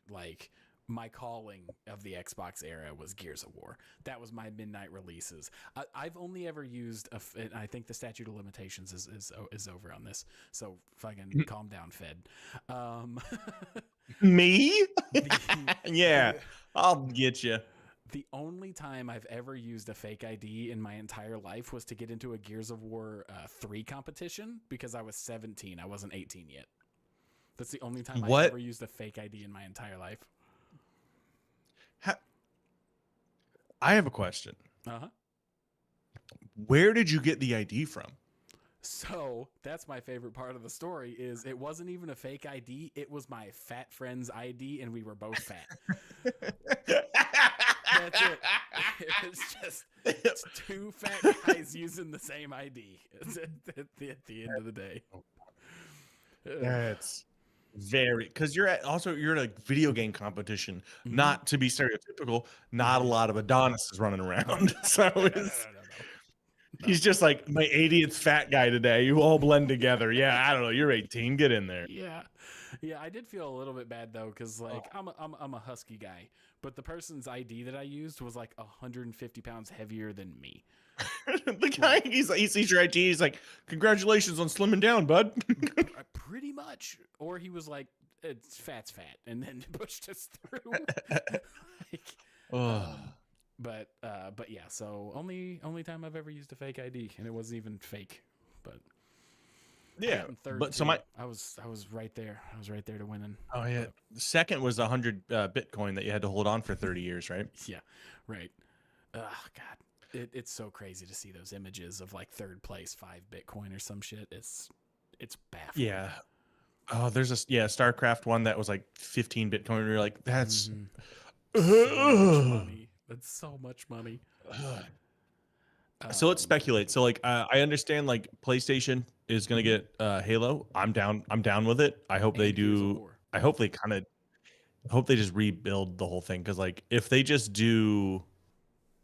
calling of the Xbox era was Gears of War. That was my midnight releases. I've only ever used and I think the statute of limitations is over on this. So fucking calm down, Fed. Um, Me? the, Yeah, the I'll get you. the only time I've ever used a fake ID in my entire life was to get into a Gears of War 3 competition because I was 17. I wasn't 18 yet. That's the only time I What? ever used a fake ID in my entire life. I have a question. Uh-huh. Where did you get the ID from? So that's my favorite part of the story is it wasn't even a fake ID. It was my fat friend's ID and we were both fat. That's it. It's two fat guys using the same ID at the end of the day. That's because you're at a video game competition. Mhm. Not to be stereotypical, not a lot of Adonis is running around. So No. he's just like my 80th fat guy today. You all blend together. Yeah, I don't know. You're 18. Get in there. Yeah, I did feel a little bit bad though, because like I'm a husky guy, but the person's ID that I used was like 150 pounds heavier than me. The guy, he sees your ID. He's like, "Congratulations on slimming down, bud." Pretty much, or he was like, "It's fat's fat," and then pushed us through. Like, but yeah. So only time I've ever used a fake ID, and it wasn't even fake. But I Yeah, got in third but so too. I was right there. I was right there to winning. oh yeah, But, the second was 100 Bitcoin that you had to hold on for 30 years, right? yeah, right. Oh God. It's so crazy to see those images of like third place 5 Bitcoin or some shit. It's baffling. Yeah. Oh, there's StarCraft one that was like 15 Bitcoin. You're like, that's so much money. That's so much money. So let's speculate. So like, I understand like PlayStation is gonna get Halo. I'm down. I'm down with it. I hope they and Gears of do. War. I hope they hope they just rebuild the whole thing, because like if they just do,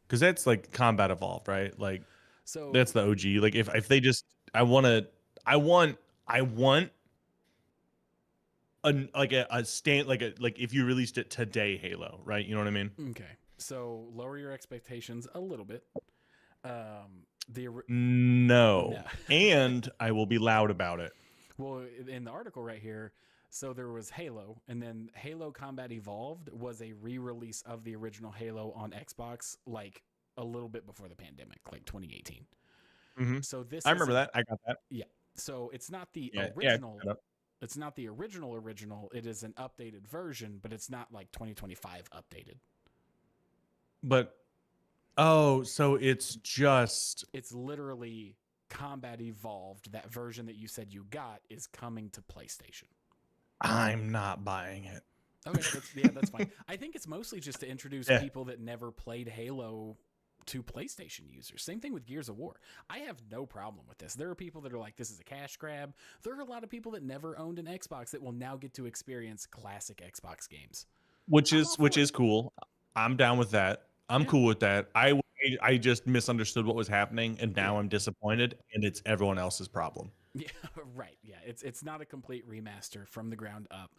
because that's like Combat Evolved, right? Like So that's the OG. Like if they just, I want a stand, like if you released it today, Halo, right? You know what I mean? okay. So lower your expectations a little bit. No. No. And I will be loud about it. Well, in the article right here, so there was Halo, and then Halo Combat Evolved was a re-release of the original Halo on Xbox, like a little bit before the pandemic, like 2018. Mm-hmm. So this I remember that. I got that. Yeah. So it's not the Yeah, original. yeah, It's not the original. It is an updated version, but it's not like 2025 updated. but so it's literally Combat Evolved. That version that you said you got is coming to PlayStation. I'm not buying it. Okay, that's fine. I think it's mostly just to introduce people that never played Halo to PlayStation users. Same thing with Gears of War. I have no problem with this. There are people that are like, this is a cash grab. There are a lot of people that never owned an Xbox that will now get to experience classic Xbox games. which I'm is all which for is it. cool. I'm down with that. I'm Yeah. cool with that. I just misunderstood what was happening, and now Yeah. I'm disappointed, and it's everyone else's problem. Yeah, right. Yeah, it's not a complete remaster from the ground up,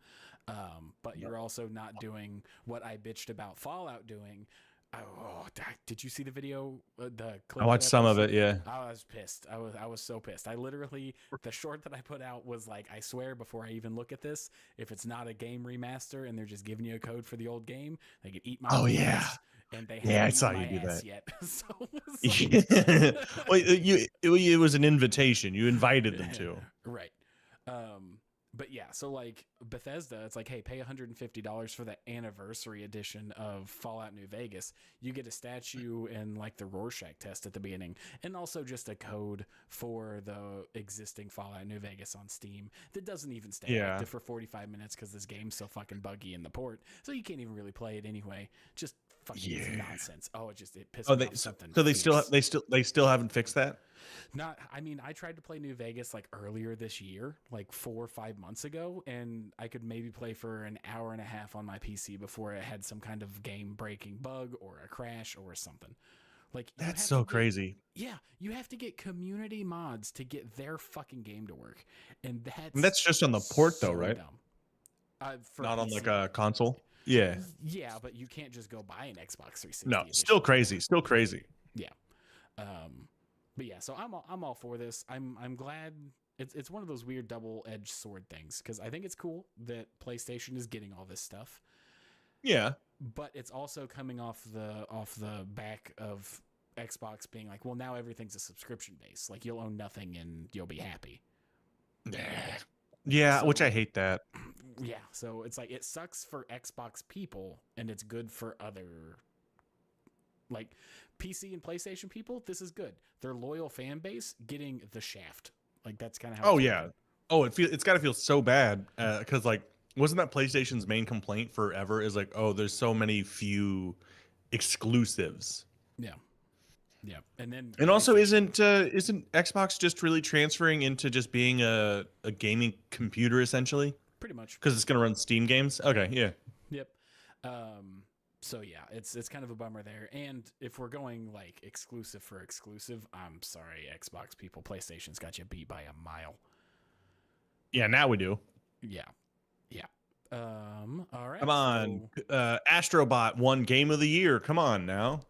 but you're also not doing what I bitched about Fallout doing. Oh, did you see the video? The clip I watched that I some of posted? it, yeah. I was pissed. I was so pissed. I literally the short that I put out was like, I swear before I even look at this, if it's not a game remaster and they're just giving you a code for the old game, they can eat my Oh, little yeah. ass. And they Yeah, I haven't saw eaten my you do ass that. yet. So, Well, it was an invitation. You invited them to. right. But yeah, so like Bethesda, it's like, hey, pay $150 for the anniversary edition of Fallout New Vegas. You get a statue and like the Rorschach test at the beginning, and also just a code for the existing Fallout New Vegas on Steam that doesn't even stay Yeah. active for 45 minutes because this game's so fucking buggy in the port, so you can't even really play it anyway. Just fucking nonsense. Oh, it pisses Oh, me off something. so fierce. they still haven't fixed that? I mean, I tried to play New Vegas like earlier this year, like 4 or 5 months ago, and I could maybe play for an hour and a half on my PC before it had some kind of game breaking bug or a crash or something. Like, you That's have so to get- crazy. Yeah, you have to get community mods to get their fucking game to work, and And that's just on the port though, so right? dumb. For Not on PC. like a console. Yeah. Yeah, but you can't just go buy an Xbox 360. No, edition. still crazy. Still crazy. Yeah. But yeah, so I'm all for this. I'm glad it's one of those weird double-edged sword things, because I think it's cool that PlayStation is getting all this stuff, Yeah. but it's also coming off the back of Xbox being like, well, now everything's a subscription base. Like, you'll own nothing and you'll be happy. Yeah, So- which I hate that. Yeah, so it's like, it sucks for Xbox people and it's good for other, like, PC and PlayStation people. This is good. Their loyal fan base getting the shaft. Like, that's kind of how. Oh it's yeah. working. Oh, it's got to feel so bad because like wasn't that PlayStation's main complaint forever is like, oh, there's so many few exclusives. Yeah, yeah, and then And also, PlayStation- isn't Xbox just really transferring into just being a gaming computer essentially? pretty much. Because it's gonna run Steam games. Okay, yeah. Yep. So yeah, it's kind of a bummer there. And if we're going like exclusive for exclusive, I'm sorry, Xbox people, PlayStation's got you beat by a mile. Yeah, now we do. Yeah. Yeah. All right. Come on. so- Astrobot won Game of the Year. Come on now.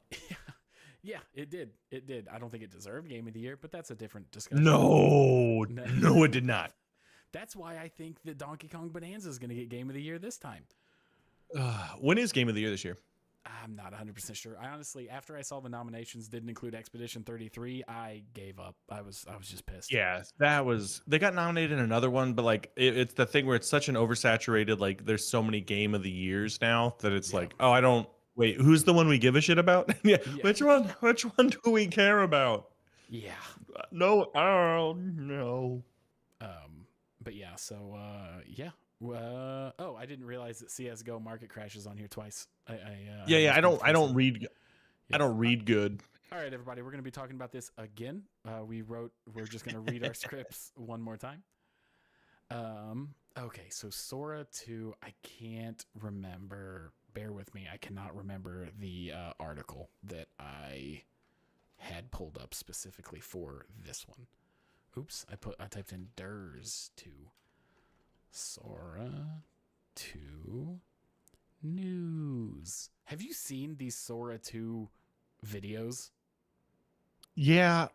yeah, it did. It did. I don't think it deserved Game of the Year, but that's a different discussion. No, No. no, it did not. That's why I think that Donkey Kong Bonanza is going to get Game of the Year this time. When is Game of the Year this year? I'm not 100% sure. I honestly, after I saw the nominations didn't include Expedition 33, I gave up. I was just pissed. Yeah, they got nominated in another one, but like it's the thing where it's such an oversaturated, like there's so many Game of the Years now that it's Yeah. like, oh, I don't wait, who's the one we give a shit about? Yeah, Yeah. which one do we care about? Yeah. No, oh no. But yeah, so yeah. Oh, I didn't realize that CS:GO market crashes on here twice. Yeah, I must be don't frozen. read Yeah. I don't read good. All right, everybody, we're going to be talking about this again. We're just going to read our scripts one more time. Okay, so Sora 2, I can't remember. Bear with me. I cannot remember the article that I had pulled up specifically for this one. Oops, I typed in DERS 2. Sora 2 news. Have you seen these Sora 2 videos? Yeah,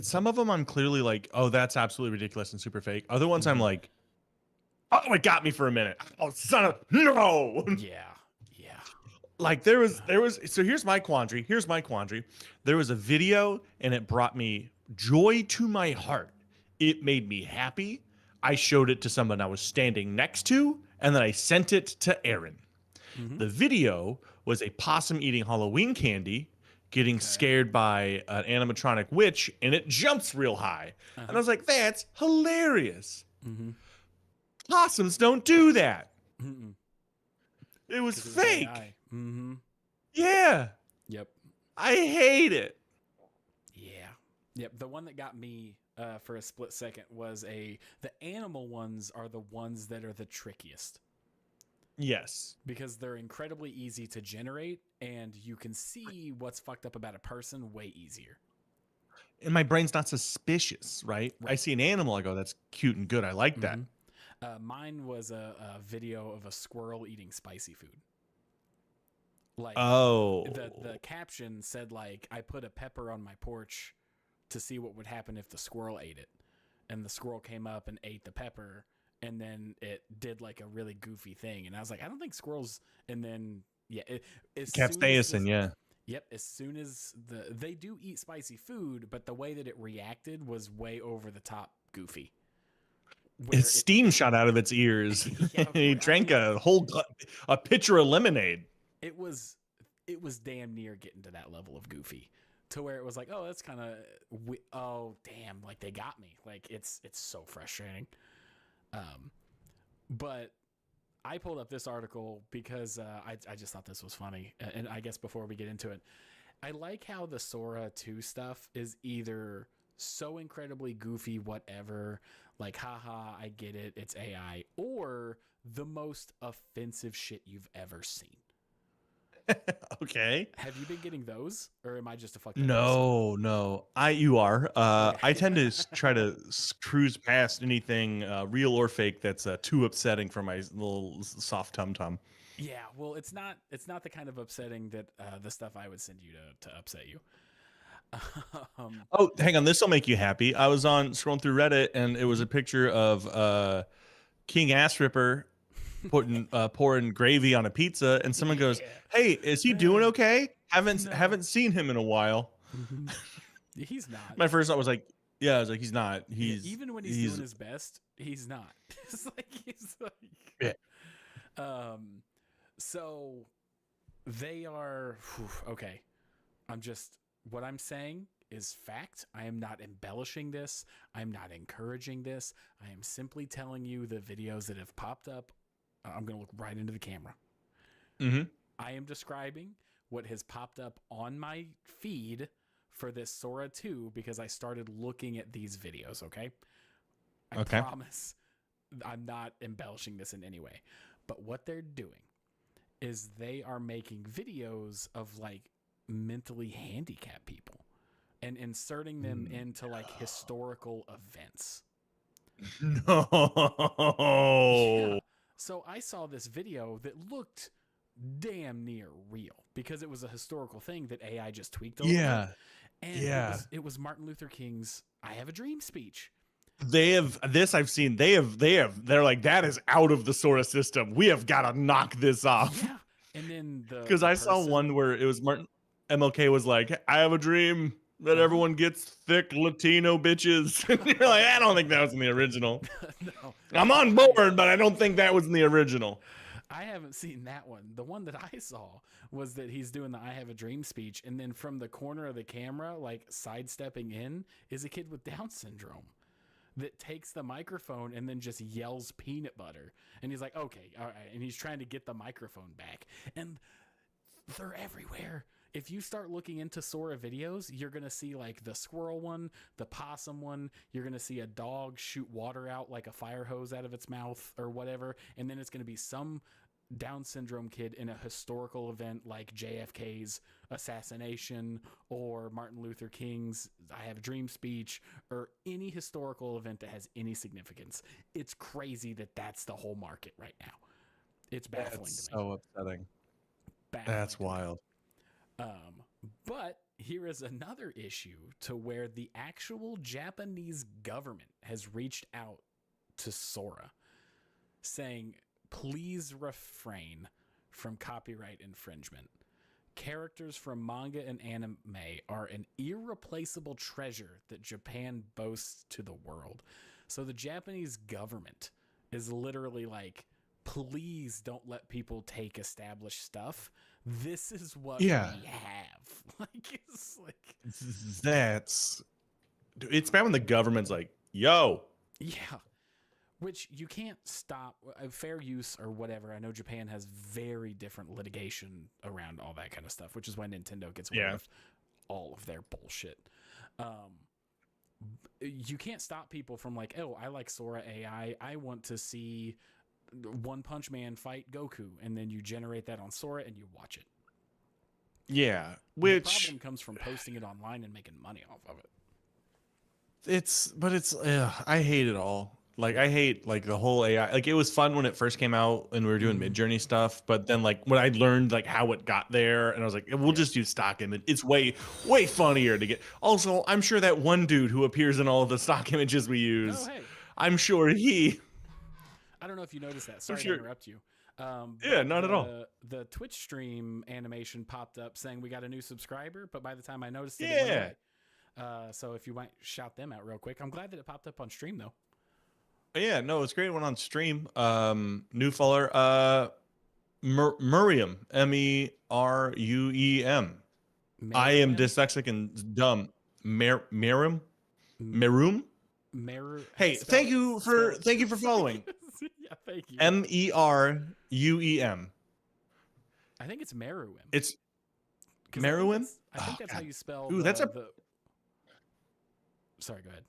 some of them I'm clearly like, oh, that's absolutely ridiculous and super fake. Other ones I'm Mhm. like, oh, it got me for a minute. Oh, son of no. Yeah. Yeah. Like there was so here's my quandary. There was a video and it brought me joy to my heart. It made me happy. I showed it to someone I was standing next to, and then I sent it to Aaron. Mhm. The video was a possum eating Halloween candy, getting scared by an animatronic witch, and it jumps real high. And I was like, that's hilarious. Mhm. Possums don't do that. Mhm. It was 'Cause it was fake. AI. Mhm. Yeah. Yep. I hate it. Yeah. Yep. The one that got me for a split second was the animal ones are the ones that are the trickiest Yes. because they're incredibly easy to generate and you can see what's fucked up about a person way easier. And my brain's not suspicious, right? I Right. see an animal, I go, that's cute and good. I like that. Mine was a video of a squirrel eating spicy food. Like Oh. the caption said like I put a pepper on my porch to see what would happen if the squirrel ate it, and the squirrel came up and ate the pepper, and then it did like a really goofy thing, and I was like, I don't think squirrels. And then yeah, as soon as Capsaicin, yeah. Yep, as soon as they do eat spicy food, but the way that it reacted was way over the top goofy. His steam shot out of its ears. Yeah, He drank a whole a pitcher of lemonade. it was damn near getting to that level of goofy, to where it was like, oh, that's kind of oh damn, like they got me. Like it's so frustrating. But I pulled up this article because I just thought this was funny, and I guess before we get into it, I like how the Sora 2 stuff is either so incredibly goofy, whatever, like haha, I get it, it's AI, or the most offensive shit you've ever seen. Okay. Have you been getting those, or am I just a fucked up No. You are. Okay. I tend to try to cruise past anything real or fake that's too upsetting for my little soft tum tum. Yeah, well, it's not the kind of upsetting that the stuff I would send you to upset you. Oh, hang on. This will make you happy. I was on scrolling through Reddit, and it was a picture of King Ass Ripper pouring gravy on a pizza, and someone goes, "Hey, is he doing okay? Haven't seen him in a while." He's not. My first thought was like, yeah, I was like, he's not. He's even when he's doing his best, he's not. It's like yeah. So they are okay. What I'm saying is fact. I am not embellishing this. I'm not encouraging this. I am simply telling you the videos that have popped up. I'm going to look right into the camera. Mm-hmm. I am describing what has popped up on my feed for this Sora 2 because I started looking at these videos, okay? I promise I'm not embellishing this in any way. But what they're doing is they are making videos of like mentally handicapped people and inserting them into like historical events. No. Yeah. So I saw this video that looked damn near real because it was a historical thing that AI just tweaked a little bit. And it was Martin Luther King's I Have a Dream speech. They have this I've seen. They're like, that is out of the Sora system. We have got to knock this off. Yeah. And then because I saw one where it was MLK was like, I have a dream that everyone gets thick Latino bitches. You're like, I don't think that was in the original. No. I'm on board, but I don't think that was in the original. I haven't seen that one. The one that I saw was that he's doing the I Have a Dream speech, and then from the corner of the camera, like sidestepping in, is a kid with Down syndrome that takes the microphone and then just yells peanut butter. And he's like, okay, all right. And he's trying to get the microphone back. And they're everywhere. If you start looking into Sora videos, you're going to see like the squirrel one, the possum one. You're going to see a dog shoot water out like a fire hose out of its mouth or whatever. And then it's going to be some Down syndrome kid in a historical event like JFK's assassination or Martin Luther King's I Have a Dream speech or any historical event that has any significance. It's crazy that that's the whole market right now. It's baffling to me. So upsetting. That's wild. But here is another issue to where the actual Japanese government has reached out to Sora saying, please refrain from copyright infringement. Characters from manga and anime are an irreplaceable treasure that Japan boasts to the world. So the Japanese government is literally like, please don't let people take established stuff. This is what we have. Like, it's like it's bad when the government's like, yo. Yeah. Which you can't stop fair use or whatever. I know Japan has very different litigation around all that kind of stuff, which is why Nintendo gets away with all of their bullshit. You can't stop people from like, oh, I like Sora AI. I want to see One Punch Man fight Goku, and then you generate that on Sora and you watch it. Yeah, The problem comes from posting it online and making money off of it. I hate it all. Like I hate like the whole AI. Like it was fun when it first came out and we were doing Midjourney stuff, but then like when I learned like how it got there, and I was like, we'll just use stock image. It's way funnier to get. Also, I'm sure that one dude who appears in all of the stock images we use, I'm sure he. I don't know if you noticed that. Sorry to interrupt you. Yeah, not at all. The Twitch stream animation popped up saying we got a new subscriber, but by the time I noticed it, it went away. So if you might shout them out real quick. I'm glad that it popped up on stream though. Yeah, no, it's great. It went on stream. New follower, Miriam, Meruem. I am dyslexic and dumb. Merum. Hey, thank you for following. Yeah, thank you. Meruem. I think it's Meruem. It's Meruem. I think that's how you spell. Ooh, Sorry, go ahead.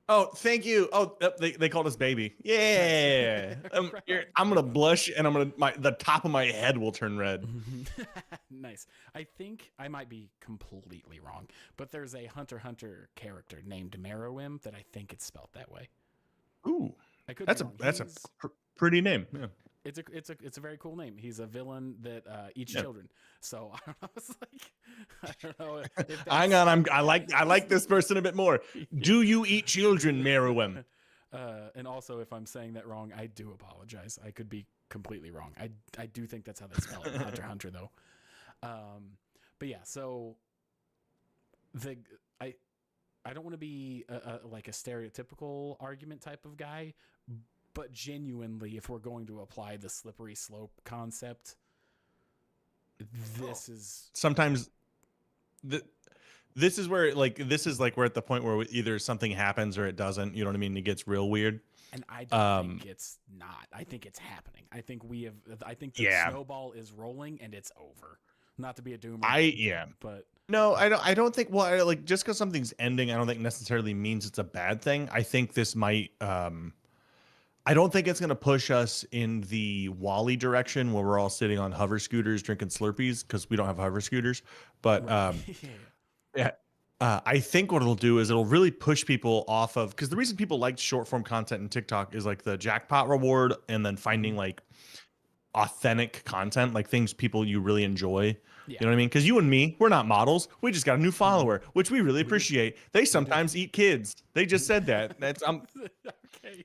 Oh, thank you. Oh, they called us baby. Yeah. I'm gonna blush, and the top of my head will turn red. Nice. I think I might be completely wrong, but there's a Hunter x Hunter character named Meruem that I think it's spelled that way. Ooh, that's a pretty name. Yeah. It's a very cool name. He's a villain that eats children. So I don't know. It's like I don't know. Hang on, I like this person a bit more. Do you eat children, Meruem? And also, if I'm saying that wrong, I do apologize. I could be completely wrong. I do think that's how they spell it in Hunter x Hunter though. But yeah, so I don't want to be like a stereotypical argument type of guy. But genuinely, if we're going to apply the slippery slope concept, this is sometimes this is where we're at the point where either something happens or it doesn't. You know what I mean? It gets real weird. And I don't think it's not. I think it's happening. I think the snowball is rolling and it's over. Not to be a doomer. But no, I don't think. Well, like just because something's ending, I don't think necessarily means it's a bad thing. I think this might. I don't think it's going to push us in the Wally direction where we're all sitting on hover scooters drinking Slurpees because we don't have hover scooters. But I think what it'll do is it'll really push people off of, because the reason people like short form content in TikTok is like the jackpot reward and then finding like authentic content, like things you really enjoy. You know what I mean? Because you and me, we're not models. We just got a new follower, which we really appreciate. They sometimes eat kids. They just said that. That's okay.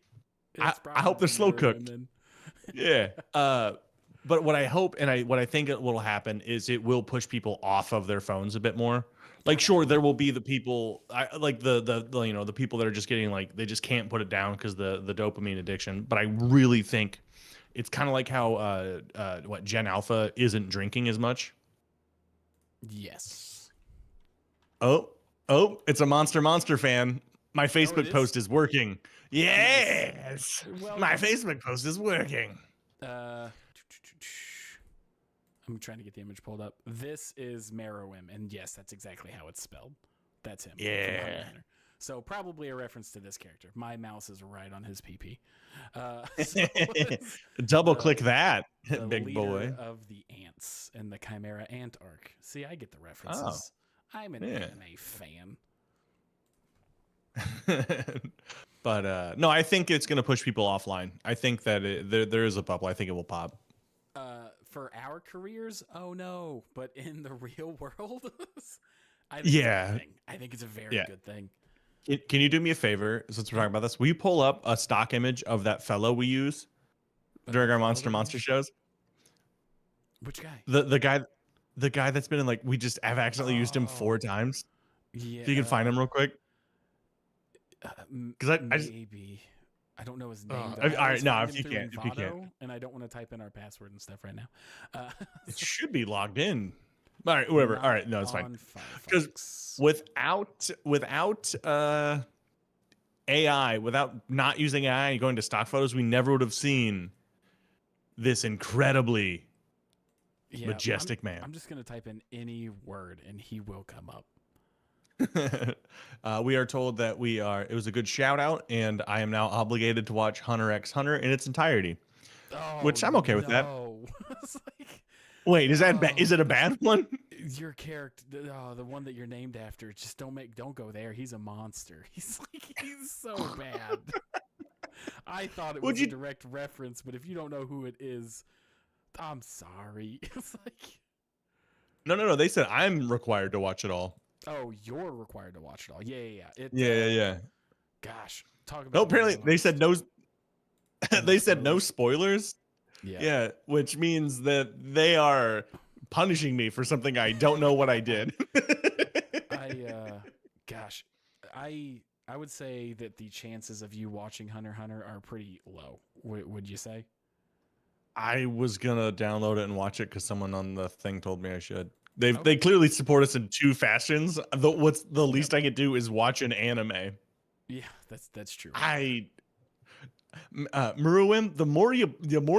I hope they're slow cooked. Yeah. But what I hope and what I think will happen is it will push people off of their phones a bit more. Like, sure, there will be the people like the people that are just getting like they just can't put it down because the dopamine addiction. But I really think it's kind of like how Gen Alpha isn't drinking as much. Yes. Oh, it's a Monster fan. My Facebook post is working. Yes. Nice. My Facebook post is working. I'm trying to get the image pulled up. This is Meruem, and yes, that's exactly how it's spelled. That's him. Yeah. So probably a reference to this character. My mouse is right on his PP. Double click that, big boy. Of the ants and the Chimera Ant arc. See, I get the references. Oh. I'm an anime fan. But no, I think it's going to push people offline. I think that there is a bubble. I think it will pop. For our careers, oh no. But in the real world, I think it's a very good thing. Can you do me a favor, since we're talking about this? Will you pull up a stock image of that fellow we use during our Monster shows? Which guy? The guy that's been in like I've accidentally used him 4 times. Yeah. If you can find him real quick. Because I don't know his name. All right, no, if you can't, and I don't want to type in our password and stuff right now. It should be logged in. All right, whatever. All right, no, it's fine. Because without AI, without not using AI and going to stock photos, we never would have seen this incredibly majestic man. I'm just gonna type in any word and he will come up. We are told that it was a good shout out, and I am now obligated to watch Hunter x Hunter in its entirety, which I'm okay with that. It's like, Wait, is it a bad one? your character, the one that you're named after, just don't go there. He's a monster. He's so bad. I thought it was a direct reference, but if you don't know who it is, I'm sorry. It's like, no. They said I'm required to watch it all. oh, you're required to watch it all. Yeah. Yeah. Gosh, talk about. No, apparently they said no. They said no spoilers. Yeah, which means that they are punishing me for something I don't know what I did. I would say that the chances of you watching Hunter x Hunter are pretty low. Would you say? I was gonna download it and watch it because someone on the thing told me I should. They clearly support us in two fashions. What's the least I could do is watch an anime. Yeah, that's true. Maruim, the more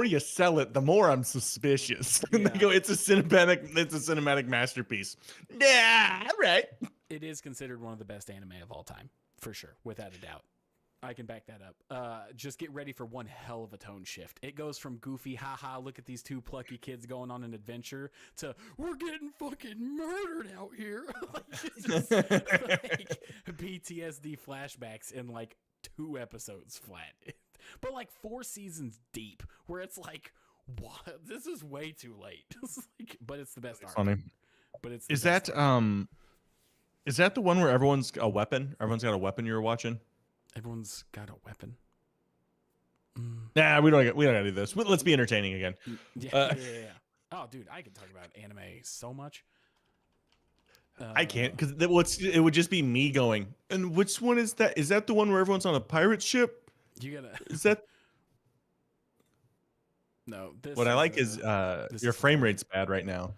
you sell it, the more I'm suspicious. Yeah. They go, it's a cinematic masterpiece. Yeah, right. It is considered one of the best anime of all time, for sure, without a doubt. I can back that up. Just get ready for one hell of a tone shift. It goes from goofy, haha, look at these two plucky kids going on an adventure, to we're getting fucking murdered out here. Like PTSD flashbacks in like 2 episodes flat. But like 4 seasons deep, where it's like, what? This is way too late. But it's the best art. Funny. But it's is that the one where everyone's a weapon? Everyone's got a weapon you were watching? Everyone's got a weapon. Nah, we don't gotta do this. Let's be entertaining again. Yeah. Oh, dude, I can talk about anime so much. I can't because it would just be me going. And which one is that? Is that the one where everyone's on a pirate ship? You gotta. Is that? No. What I like is your frame rate's bad right now.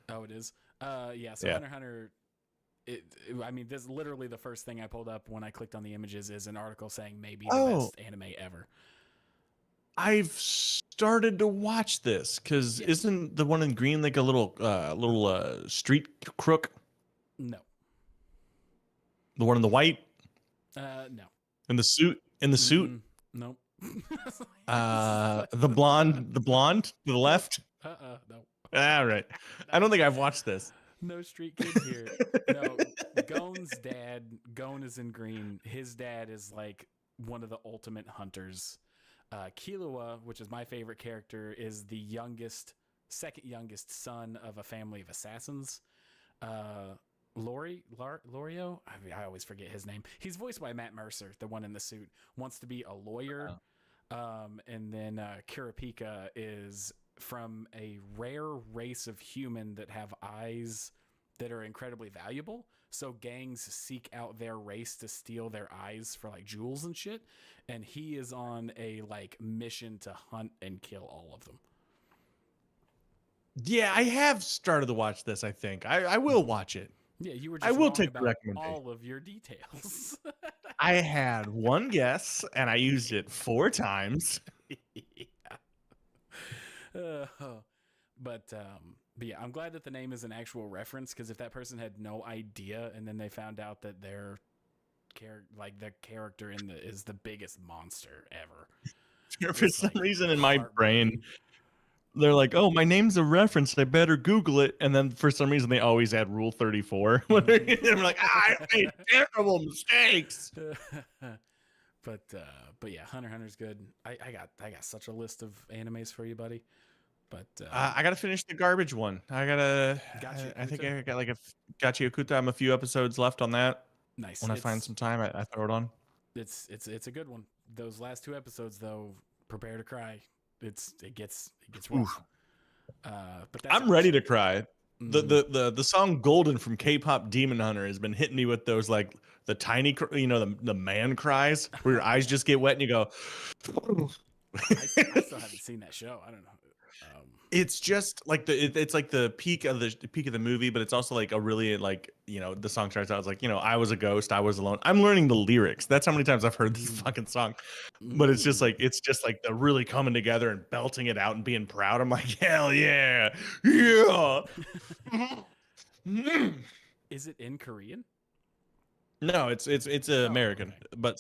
Oh, it is. Yeah. So Hunter x Hunter. I mean, this is literally the first thing I pulled up when I clicked on the images is an article saying maybe the best anime ever. I've started to watch this because isn't the one in green like a little street crook? No. The one in the white? No. In the suit? In the suit? Nope. The blonde to the left? No. All right. I don't think I've watched this. No street kids here. No, Gon's dad, Gon is in green. His dad is like one of the ultimate hunters. Killua, which is my favorite character, is the second youngest son of a family of assassins. Lorio? I always forget his name. He's voiced by Matt Mercer, the one in the suit, wants to be a lawyer. And then Kurapika is from a rare race of human that have eyes that are incredibly valuable. So gangs seek out their race to steal their eyes for like jewels and shit. And he is on a like mission to hunt and kill all of them. Yeah, I have started to watch this. I think I will watch it. Yeah, you were. Just I will take the about recommendation. all of your details. I had one guess and I used it 4 times. But yeah, I'm glad that the name is an actual reference, because if that person had no idea and then they found out that their character is the biggest monster ever. For some reason in my brain, they're like, "Oh, my name's a reference. I better Google it." And then for some reason, they always add Rule 34. I'm like, I made terrible mistakes. But yeah, Hunter x Hunter's good. I got such a list of animes for you, buddy. But I gotta finish the garbage one. I think I got like a Gachi Okuta. I'm a few episodes left on that. Nice. When I find some time, I throw it on. It's a good one. Those last 2 episodes, though, prepare to cry. It gets rough. But I'm ready to cry. The song "Golden" from K-pop Demon Hunter has been hitting me with those like the tiny, the man cries where your eyes just get wet and you go. I still haven't seen that show. I don't know. It's just like it's like the peak of the movie, but it's also like a really like, you know, the song starts out as like, you know, I was a ghost, I was alone. I'm learning the lyrics. That's how many times I've heard this fucking song. But it's just like the really coming together and belting it out and being proud. I'm like, hell yeah, yeah. Is it in Korean? No, it's Oh, American, okay. but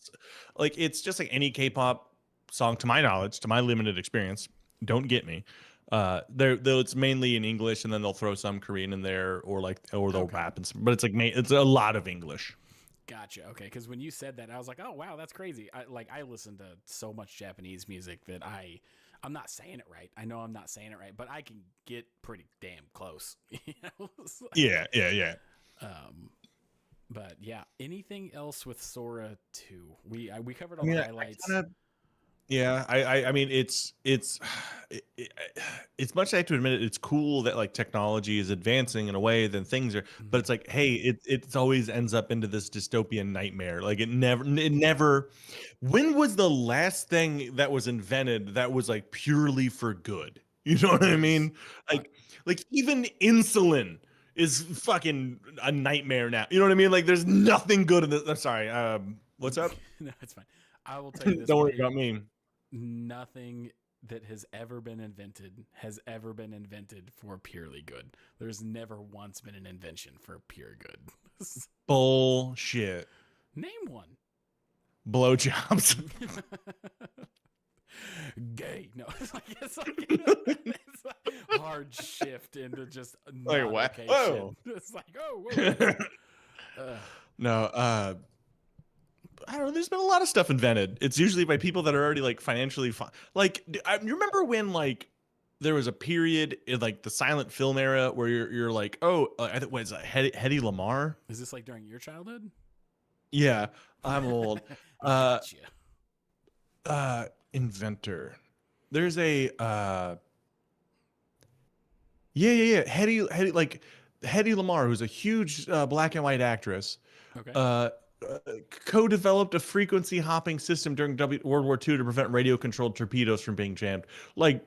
like it's just like any K-pop song, to my knowledge, to my limited experience. Don't get me. There though it's mainly in English, and then they'll throw some Korean in there, or they'll Okay. rap and some, but it's like it's a lot of English. Gotcha. Okay, because when you said that, I was like, "Oh wow, that's crazy." I listen to so much Japanese music that I'm not saying it right. I know I'm not saying it right, but I can get pretty damn close. You know? It's like, Yeah, yeah, yeah. um, but yeah, anything else with Sora 2? We covered I all the mean, I highlights. kind of Yeah, I mean it's it's much I have to admit it, it's cool that like technology is advancing in a way than things are, but Mhm. it's like, hey, it always ends up into this dystopian nightmare. Like it never. When was the last thing that was invented that was like purely for good? You know what I There's, mean? uh, Like even insulin is fucking a nightmare now. You know what I mean? Like there's nothing good in this. I'm sorry. What's up? no, it's fine. I will tell you this Don't worry much: about me. nothing that has ever been invented has ever been invented for purely good. There's never once been an invention for pure good. Bullshit. Name one. Blowjobs. Gay. No, it's like hard shift into just Like not what? okay shit. Whoa. It's like, oh, whoa. No, I don't know. There's been a lot of stuff invented. It's usually by people that are already like financially fine. Like, you remember when like there was a period in like the silent film era where you're like, oh, I think what is that, Hedy Lamarr? Is this like during your childhood? Yeah, I'm old. Uh, Gotcha. Inventor. There's a yeah. Hedy Lamarr, who's a huge black and white actress, Okay. uh, uh, co-developed a frequency hopping system during World War II to prevent radio-controlled torpedoes from being jammed. Like,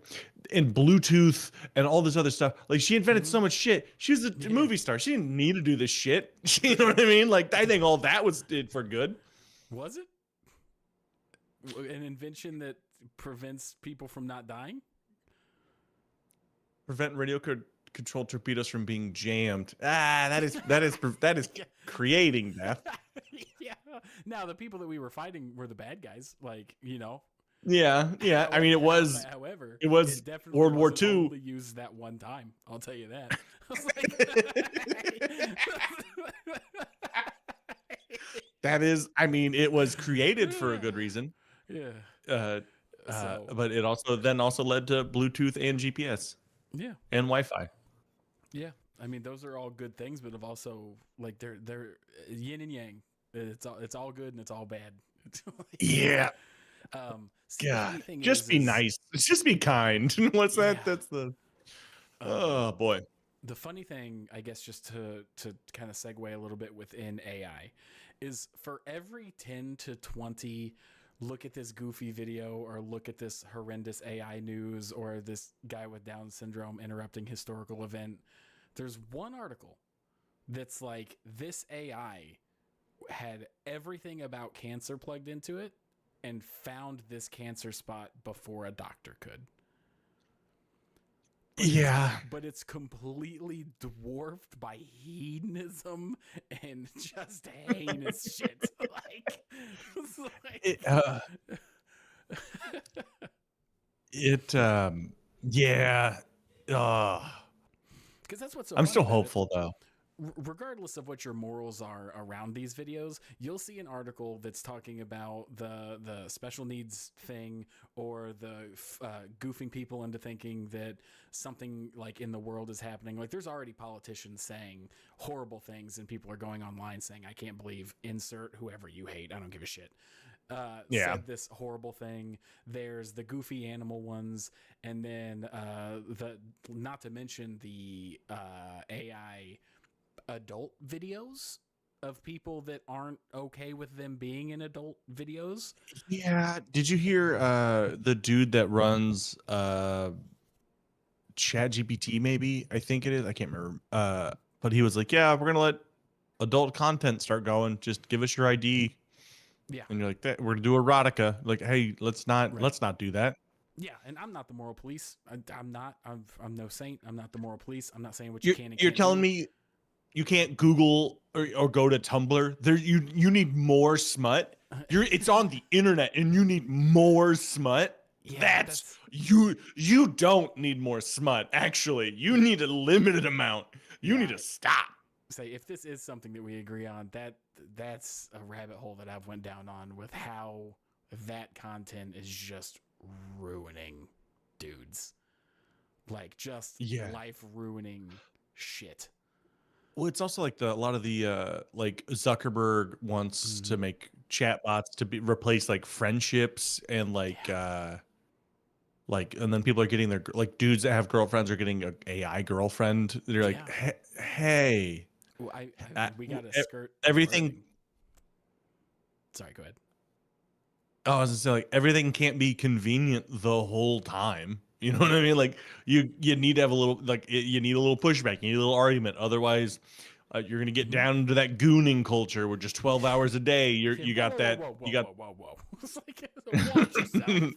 and Bluetooth and all this other stuff. Like, she invented so much shit. She was a Yeah. movie star. She didn't need to do this shit. You know what I mean? Like, I think all that was did for good. Was it an invention that prevents people from not dying? Prevent radio-controlled torpedoes from being jammed. That is Yeah. creating death. Yeah. Now the people that we were fighting were the bad guys. Like, you know. Yeah, yeah. I mean, However, it was it definitely World War wasn't II. only used that one time. I'll tell you that. I was like, That is, I mean, it was created for a good reason. yeah. Uh, So but it also led to Bluetooth and GPS yeah, and Wi-Fi. yeah. I mean, those are all good things, but have also like they're yin and yang. It's all good and it's all bad. Yeah, So the funny God, thing just be is nice. Just be kind. What's yeah. that? That's the. Um, Oh boy. the funny thing, I guess, just to kind of segue a little bit within AI, is for every 10 to 20 look at this goofy video or look at this horrendous AI news or this guy with Down syndrome interrupting historical event, there's one article that's like this AI had everything about cancer plugged into it and found this cancer spot before a doctor could. But Yeah. but it's completely dwarfed by hedonism and just heinous shit. It's It, like it yeah. because that's what's so I'm funny still about it. hopeful though. Regardless of what your morals are around these videos, you'll see an article that's talking about the special needs thing or the goofing people into thinking that something like in the world is happening. Like there's already politicians saying horrible things and people are going online saying, I can't believe insert whoever you hate. I don't give a shit. Yeah. Said this horrible thing. There's the goofy animal ones, and then the not to mention the AI adult videos of people that aren't okay with them being in adult videos. Yeah. Did you hear the dude that runs Chat GPT, maybe, I think it is. I can't remember. But he was like, yeah, we're gonna let adult content start going. Just give us your ID. Yeah. And you're like, that we're gonna do erotica. Like, hey, let's not do that. Yeah, and I'm not the moral police. I'm not. I'm no saint. I'm not the moral police. I'm not saying what you You're can and you're can't telling do. me you can't Google or go to Tumblr. There, you need more smut. It's on the internet, and you need more smut. Yeah, That's you don't need more smut. Actually, you need a limited amount. You need to stop. Say if this is something that we agree on, that's a rabbit hole that I've went down on with how that content is just ruining dudes, like just life ruining shit. Well, it's also like a lot of the like Zuckerberg wants to make chatbots to be replace like friendships and like and then people are getting their like dudes that have girlfriends are getting an AI girlfriend. They're like, hey, well, we got to skirt everything. wording. Sorry, go ahead. Oh, I was gonna say like everything can't be convenient the whole time. You know what I mean? Like you need to have a little you need a little pushback. You need a little argument. Otherwise, you're gonna get down into that gooning culture where just 12 hours a day. You got that. Whoa. It's like, watch yourself.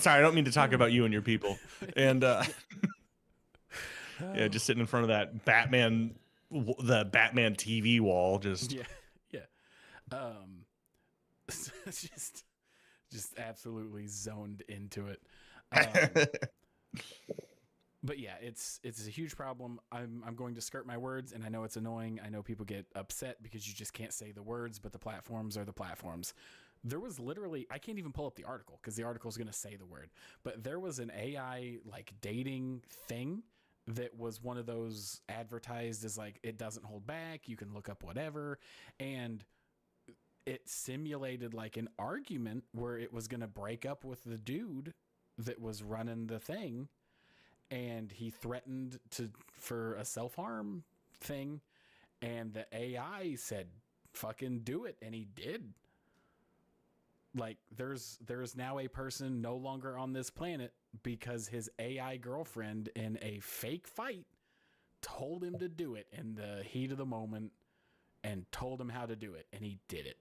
Sorry, I don't mean to talk about you and your people. And yeah, just sitting in front of that the Batman TV wall, just just absolutely zoned into it. But yeah, it's a huge problem. I'm going to skirt my words, and I know it's annoying. I know people get upset because you just can't say the words, but the platforms are the platforms. There was literally, I can't even pull up the article because the article is going to say the word, but there was an AI like dating thing that was one of those advertised as like, it doesn't hold back. You can look up whatever. And it simulated like an argument where it was going to break up with the dude that was running the thing. And he threatened for a self-harm thing. And the AI said, fucking do it. And he did. Like there's now a person no longer on this planet because his AI girlfriend in a fake fight told him to do it in the heat of the moment and told him how to do it. And he did it.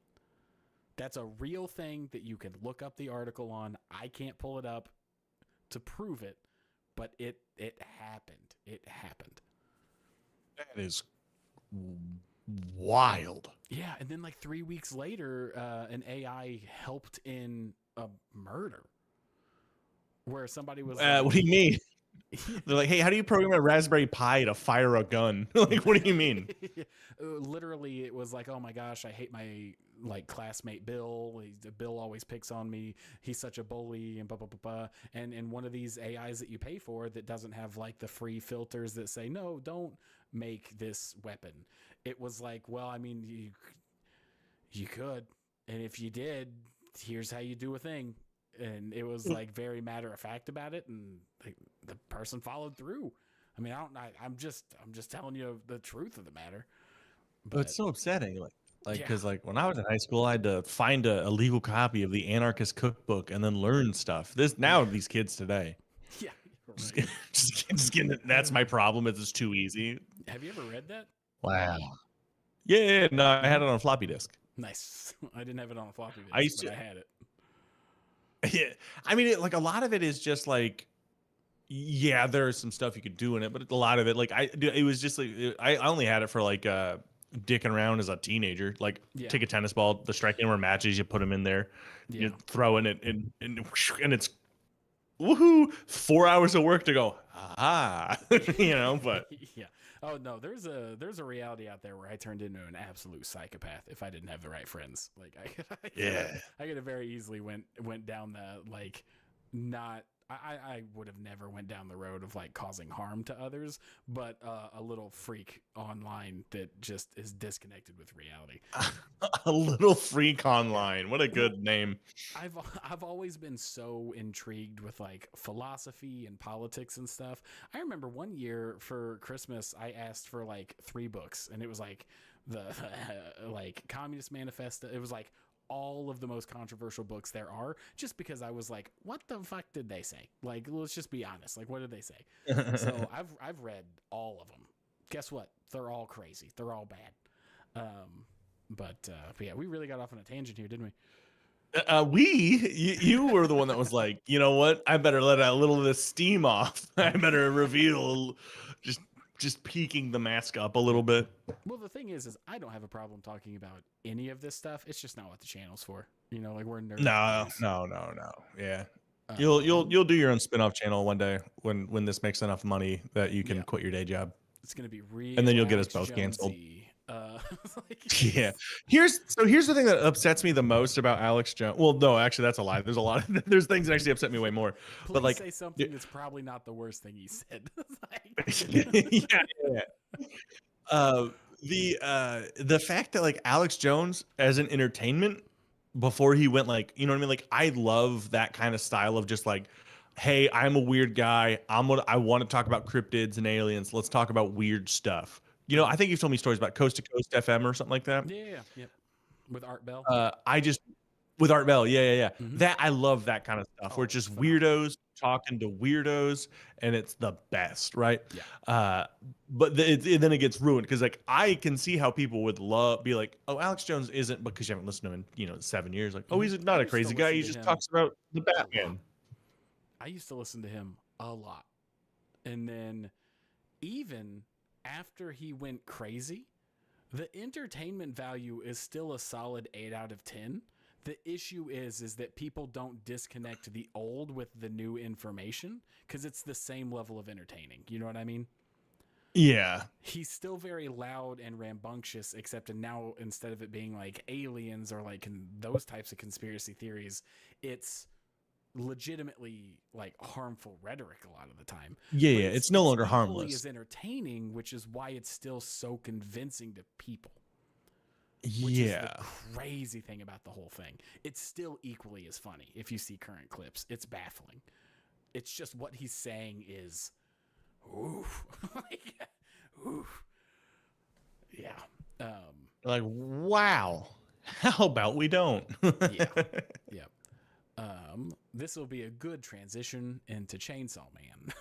That's a real thing that you can look up the article on. I can't pull it up to prove it, but it happened. It happened. That is wild. Yeah, and then like 3 weeks later, an AI helped in a murder where somebody was like, what do you mean? They're like, hey, how do you program a Raspberry Pi to fire a gun? Like, what do you mean? Literally, it was like, oh my gosh, I hate my like classmate Bill. Bill always picks on me. He's such a bully and blah, blah, blah, blah. And in one of these AIs that you pay for that doesn't have like the free filters that say, no, don't make this weapon. It was like, well, I mean, you could. And if you did, here's how you do a thing. And it was like very matter of fact about it. And the person followed through. I mean, I'm just telling you the truth of the matter. But it's so upsetting. Because when I was in high school, I had to find a legal copy of the Anarchist Cookbook and then learn stuff. These kids today. Yeah. Right. Just getting it. That's my problem. It's just too easy. Have you ever read that? Wow. Yeah, no, I had it on a floppy disk. Nice. I didn't have it on a floppy disk, but I had it. Yeah, I mean, a lot of it is just like, yeah, there's some stuff you could do in it, but a lot of it, like, it was just like, I only had it for like dicking around as a teenager. Like, take a tennis ball, the striking were matches, you put them in there, you throw in it, and it's woohoo, 4 hours of work to go, but yeah. Oh no, there's a reality out there where I turned into an absolute psychopath if I didn't have the right friends. Like I could have very easily went down the like not. I would have never went down the road of like causing harm to others, but a little freak online that just is disconnected with reality. A little freak online. What a good name. I've always been so intrigued with like philosophy and politics and stuff. I remember one year for Christmas, I asked for like 3 books, and it was like the like Communist Manifesto. It was like all of the most controversial books there are, just because I was like, what the fuck did they say? Like, let's just be honest. Like, what did they say? So I've read all of them. Guess what? They're all crazy. They're all bad. But yeah, we really got off on a tangent here, didn't we? You were the one that was like, you know what? I better let a little of this steam off. I better reveal, just peeking the mask up a little bit. Well, the thing is I don't have a problem talking about any of this stuff. It's just not what the channel's for. You know, like we're nerds. No. Yeah, you'll do your own spin-off channel one day when this makes enough money that you can quit your day job. It's gonna be real, and then you'll get us both canceled. Like, yeah. Here's the thing that upsets me the most about Alex Jones. Well, no, actually, that's a lie. There's a lot of there's things that actually upset me way more. Please but like, say something that's probably not the worst thing he said. The fact that like Alex Jones as an entertainment before he went like, you know what I mean? Like I love that kind of style of just like, hey, I'm a weird guy. I want to talk about cryptids and aliens. Let's talk about weird stuff. You know, I think you've told me stories about Coast to Coast FM or something like that. Yeah. With Art Bell. With Art Bell, yeah. Mm-hmm. That I love that kind of stuff where it's just weirdos talking to weirdos, and it's the best, right? Yeah. But then it gets ruined because like I can see how people would be like, oh, Alex Jones isn't, because you haven't listened to him in 7 years. Like, oh, he's not a crazy guy. He just talks about the Batman. I used to listen to him a lot, and then even after he went crazy, the entertainment value is still a solid 8 out of 10. The issue is that people don't disconnect the old with the new information because it's the same level of entertaining. You know what I mean? Yeah. He's still very loud and rambunctious, except now instead of it being like aliens or like those types of conspiracy theories, it's legitimately like harmful rhetoric a lot of the time. Yeah, it's no longer harmless. It's entertaining, which is why it's still so convincing to people. Which is the crazy thing about the whole thing. It's still equally as funny if you see current clips. It's baffling. It's just what he's saying is, oof, like, oof, yeah. Like, wow. How about we don't? Yeah. This will be a good transition into Chainsaw Man.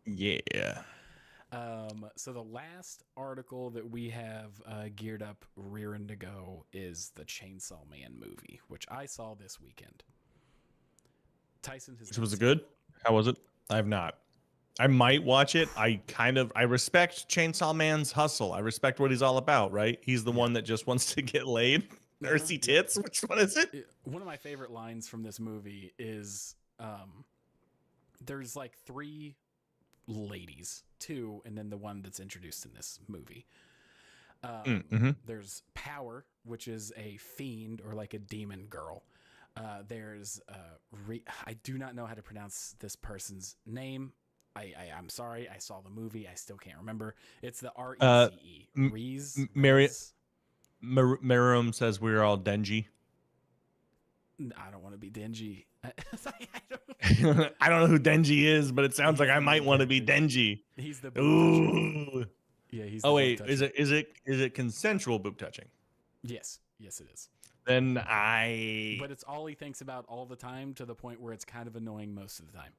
Yeah. So the last article that we have geared up, rearing to go, is the Chainsaw Man movie, which I saw this weekend. Tyson has. Was it good? How was it? I have not. I might watch it. I respect Chainsaw Man's hustle. I respect what he's all about, right? He's the one that just wants to get laid. Or see tits? Which one is it? One of my favorite lines from this movie is there's like 3 ladies, 2, and then the one that's introduced in this movie. There's Power, which is a fiend or like a demon girl. There's I do not know how to pronounce this person's name. I'm sorry. I saw the movie. I still can't remember. It's the R-E-Z-E. Reese. Miriam says we're all dingy. I don't want to be dingy. I don't know who Denji is, but it sounds like I might want to be Denji. He's the boob toucher. Yeah, he's. Oh wait, is it consensual boob touching? Yes, it is. Then But it's all he thinks about all the time, to the point where it's kind of annoying most of the time.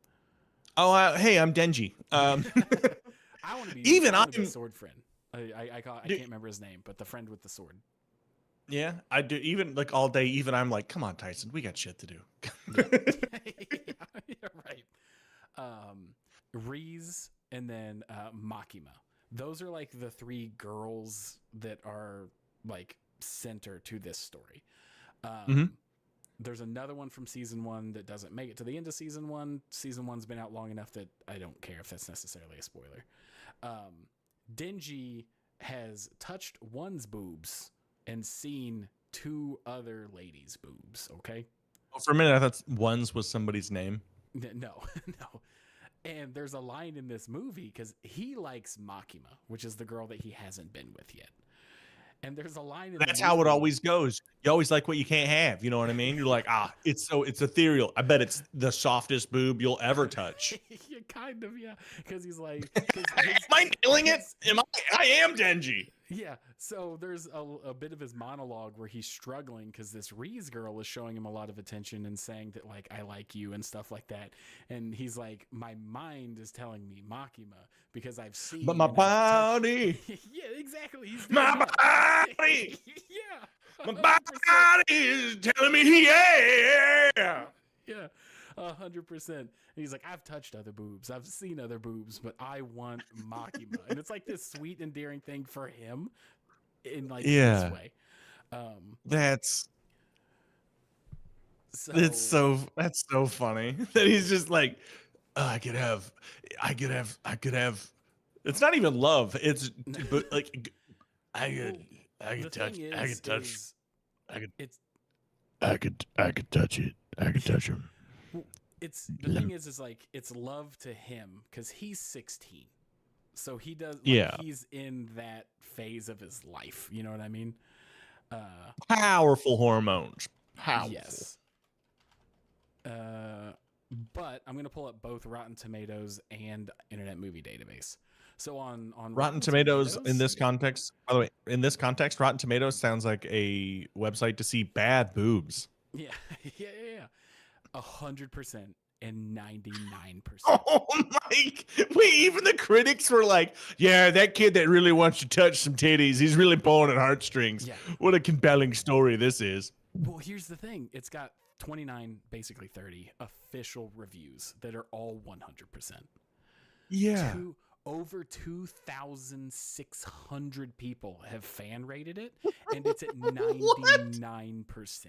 Oh, hey, I'm Denji. I want to be a sword friend. I can't remember his name, but the friend with the sword. Yeah, I do. Even like all day, even I'm like, come on, Tyson, we got shit to do. Yeah, right. Reese and then Makima. Those are like the 3 girls that are like center to this story. There's another one from season 1 that doesn't make it to the end of season 1. Season 1's been out long enough that I don't care if that's necessarily a spoiler. Denji has touched one's boobs and seen 2 other ladies' boobs, okay? Well, for a minute, I thought one's was somebody's name. No. And there's a line in this movie because he likes Makima, which is the girl that he hasn't been with yet. And there's a line in That's how it always goes. You always like what you can't have. You know what I mean? You're like, it's ethereal. I bet it's the softest boob you'll ever touch. You Kind of, yeah. Because he's like, Am I nailing it? I am Denji. yeah. So there's a bit of his monologue where he's struggling because this Reese girl is showing him a lot of attention and saying that like I like you and stuff like that, and he's like, my mind is telling me Makima because I've seen, But my body, yeah, exactly. He's my doing that. body, yeah, my 100%. body is telling me, yeah. Yeah, 100%. And he's like, I've touched other boobs, I've seen other boobs, but I want Makima, and it's like this sweet, endearing thing for him, in like this Yeah. way. That's So that's so funny that he's just like, oh, I could have. It's not even love. It's but like I the could touch. thing I could touch. is I could. it's I could touch it. I could touch him. it's the thing is like it's love to him because he's 16, so he does like, Yeah. he's in that phase of his life, you know what I mean? Powerful hormones. Powerful. Yes. But I'm gonna pull up both Rotten Tomatoes and Internet Movie Database. So on Rotten Tomatoes in this context, by the way, in this context, Rotten Tomatoes sounds like a website to see bad boobs. yeah, 100% and 99%. Oh my! Wait, even the critics were like, "Yeah, that kid that really wants to touch some titties, he's really pulling at heartstrings." Yeah. What a compelling story this is. Well, here's the thing: it's got 29, basically 30 official reviews that are all 100%. Yeah. Over 2,600 people have fan rated it, and it's at 99%.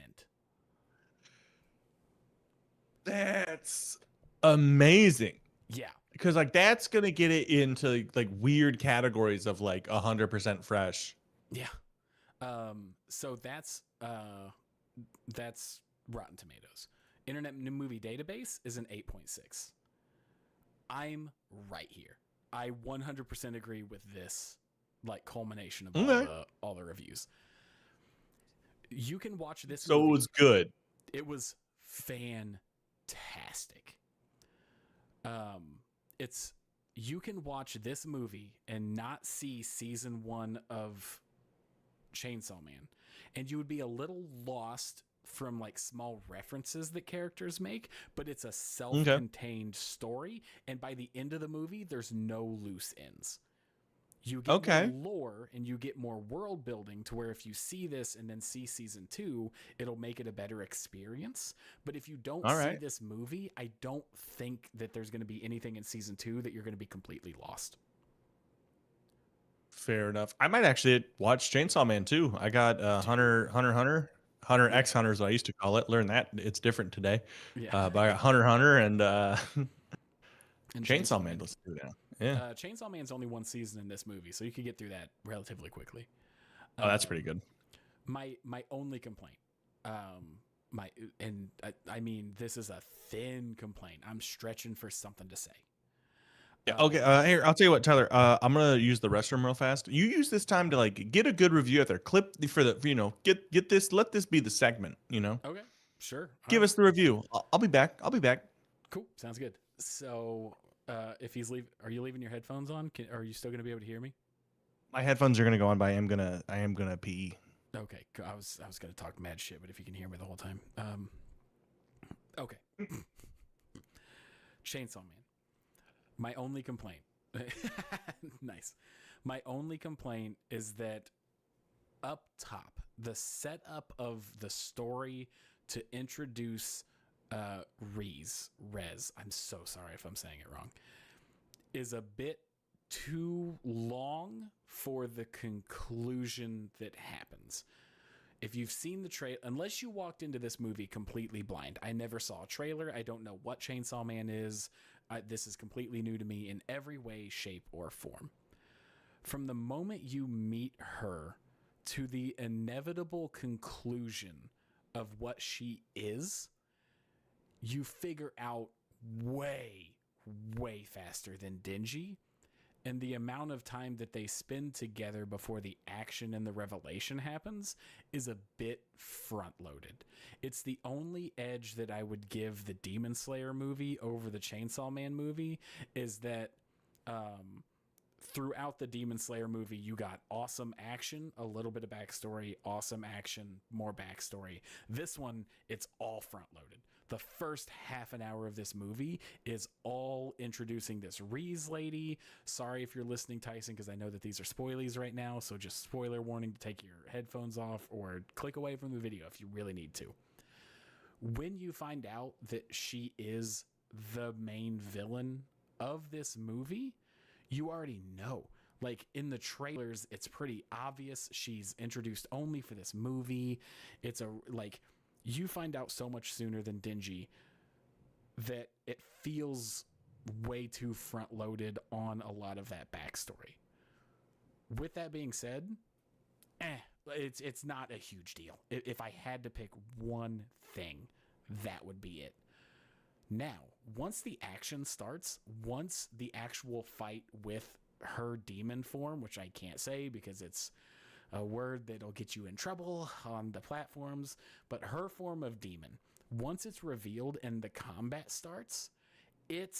That's amazing. Yeah. Because like that's gonna get it into like weird categories of like 100% fresh. Yeah. So that's Rotten Tomatoes. Internet Movie Database is an 8.6. I'm right here. I 100% agree with this like culmination of all the reviews. You can watch this So movie. it was good. It was fantastic. You can watch this movie and not see season 1 of Chainsaw Man, and you would be a little lost from like small references that characters make, but it's a self-contained story, and by the end of the movie there's no loose ends. You get more lore and you get more world building to where if you see this and then see season 2, it'll make it a better experience. But if you don't see this movie, I don't think that there's going to be anything in season 2 that you're going to be completely lost. Fair enough. I might actually watch Chainsaw Man too. I got Hunter X Hunter is what I used to call it. Learned that it's different today. Yeah. But I got Hunter and And Chainsaw Man. Let's do that. Yeah. Chainsaw Man's only one season in this movie, so you could get through that relatively quickly. Oh, that's pretty good. My only complaint, I mean, this is a thin complaint. I'm stretching for something to say. Yeah. Okay. Here, I'll tell you what, Tyler. I'm gonna use the restroom real fast. You use this time to like get a good review out there. Clip for the get this. Let this be the segment. Okay. Sure. Give us the review. I'll be back. Cool. Sounds good. So, if he's are you leaving your headphones on? Are you still gonna be able to hear me? My headphones are gonna go on, but I am gonna pee. Okay. I was gonna talk mad shit, but if you can hear me the whole time, okay. Chainsaw Man. My only complaint, nice. My only complaint is that up top, the setup of the story to introduce Rez, I'm so sorry if I'm saying it wrong, is a bit too long for the conclusion that happens. If you've seen the trailer, unless you walked into this movie completely blind, I never saw a trailer. I don't know what Chainsaw Man is. This is completely new to me in every way, shape, or form. From the moment you meet her to the inevitable conclusion of what she is, you figure out way, way faster than Denji. and the amount of time that they spend together before the action and the revelation happens is a bit front loaded. It's the only edge that I would give the Demon Slayer movie over the Chainsaw Man movie, is that throughout the Demon Slayer movie, you got awesome action, a little bit of backstory, awesome action, more backstory. This one, it's all front loaded. The first half an hour of this movie is all introducing this Reese lady. Sorry if you're listening, Tyson, because I know that these are spoilies right now. So just spoiler warning to take your headphones off or click away from the video if you really need to. When you find out that she is the main villain of this movie, you already know. Like in the trailers, it's pretty obvious she's introduced only for this movie. It's you find out so much sooner than Dingy that it feels way too front loaded on a lot of that backstory. With that being said, it's not a huge deal. If I had to pick one thing, that would be it. Now, once the action starts, once the actual fight with her demon form, which I can't say because it's a word that'll get you in trouble on the platforms, but her form of demon, once it's revealed and the combat starts, it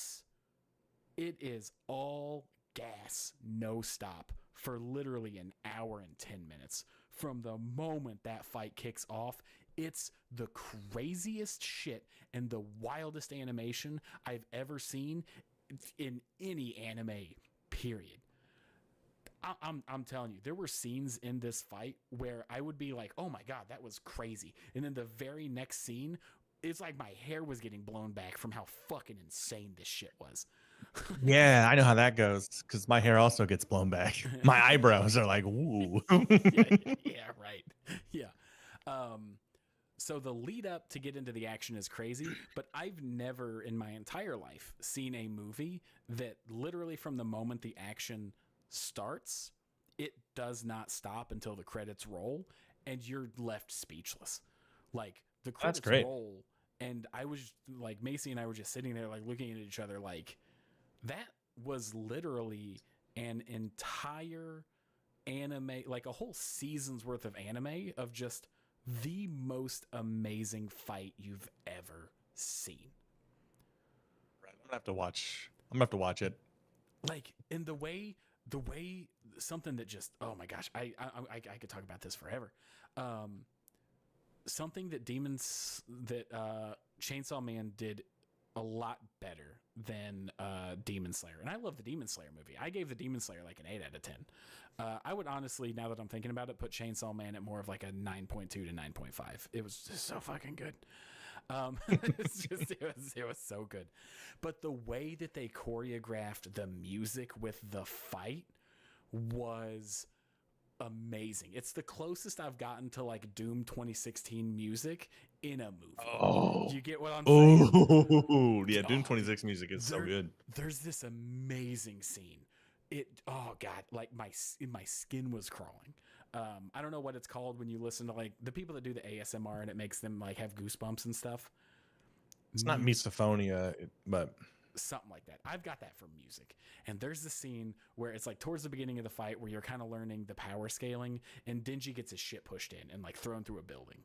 is all gas, no stop for literally an hour and 10 minutes. From the moment that fight kicks off, it's the craziest shit and the wildest animation I've ever seen in any anime, period. I'm telling you, there were scenes in this fight where I would be like, oh my God, that was crazy. And then the very next scene, it's like my hair was getting blown back from how fucking insane this shit was. Yeah, I know how that goes because my hair also gets blown back. My eyebrows are like, ooh. yeah, right. Yeah. So the lead up to get into the action is crazy, but I've never in my entire life seen a movie that literally from the moment the action starts, it does not stop until the credits roll and you're left speechless. Like the credits roll and I was like, Macy and I were just sitting there like looking at each other like that was literally an entire anime, like a whole season's worth of anime of just the most amazing fight you've ever seen. Right, I'm gonna have to watch it. Like in the way something that just, oh my gosh, I could talk about this forever. Something that Chainsaw Man did a lot better than Demon Slayer. And I love the Demon Slayer movie. I gave the Demon Slayer like an 8 out of 10. I would honestly, now that I'm thinking about it, put Chainsaw Man at more of like a 9.2 to 9.5. It was just so fucking good. It was so good. But the way that they choreographed the music with the fight was amazing. It's the closest I've gotten to like Doom 2016 music in a movie. Oh, you get what I'm saying? Oh, yeah, Doom 26 music is so good. There's this amazing scene. Oh God, like my skin was crawling. I don't know what it's called when you listen to like the people that do the ASMR and it makes them like have goosebumps and stuff. It's not misophonia, but something like that. I've got that from music. And there's the scene where it's like towards the beginning of the fight where you're kind of learning the power scaling and Dingy gets his shit pushed in and like thrown through a building.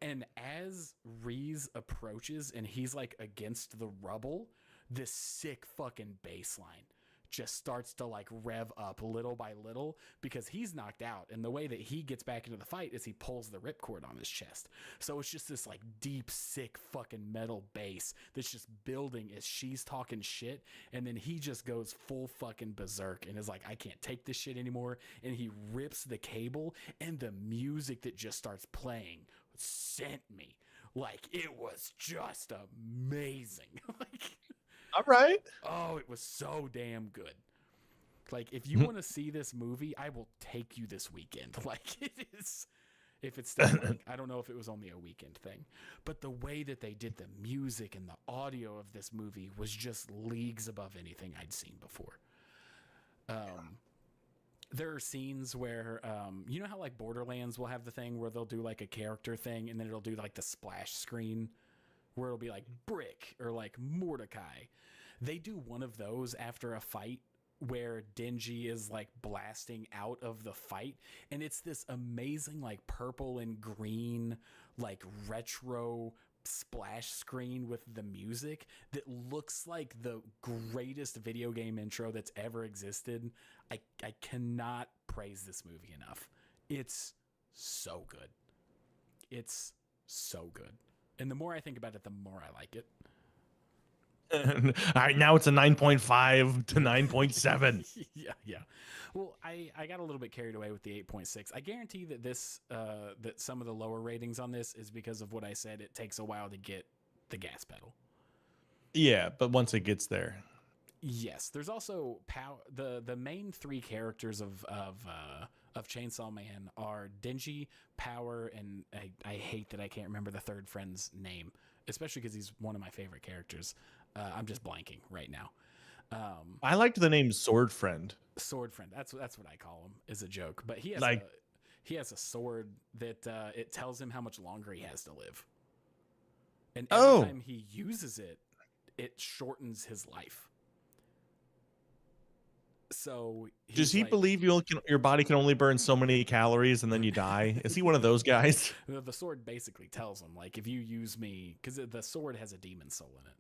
And as Reese approaches and he's like against the rubble, this sick fucking bass line just starts to like rev up little by little because he's knocked out. And the way that he gets back into the fight is he pulls the ripcord on his chest. So it's just this like deep, sick fucking metal bass that's just building as she's talking shit. And then he just goes full fucking berserk and is like, I can't take this shit anymore. And he rips the cable and the music that just starts playing sent me. Like it was just amazing. Like, all right. Oh, it was so damn good. Like, if you want to see this movie, I will take you this weekend. Like, it is, if it's still, like, I don't know if it was only a weekend thing, but the way that they did the music and the audio of this movie was just leagues above anything I'd seen before. There are scenes where, you know how like Borderlands will have the thing where they'll do like a character thing and then it'll do like the splash screen where it'll be like Brick or like Mordecai. They do one of those after a fight where Denji is like blasting out of the fight, and it's this amazing like purple and green like retro splash screen with the music that looks like the greatest video game intro that's ever existed. I cannot praise this movie enough. It's so good. It's so good. And the more I think about it, the more I like it. All right, now it's a 9.5 to 9.7. Yeah. Well, I got a little bit carried away with the 8.6. I guarantee that that some of the lower ratings on this is because of what I said. It takes a while to get the gas pedal. Yeah, but once it gets there. Yes, there's also the main three characters of Chainsaw Man are Denji, Power, and I hate that I can't remember the third friend's name, especially because he's one of my favorite characters. I'm just blanking right now. I liked the name Sword Friend. Sword Friend. That's what I call him, is a joke. But he has a sword that it tells him how much longer he has to live, and every time he uses it, it shortens his life. So does he believe your body can only burn so many calories and then you die? Is he one of those guys? The sword basically tells him, like, if you use me, because the sword has a demon soul in it.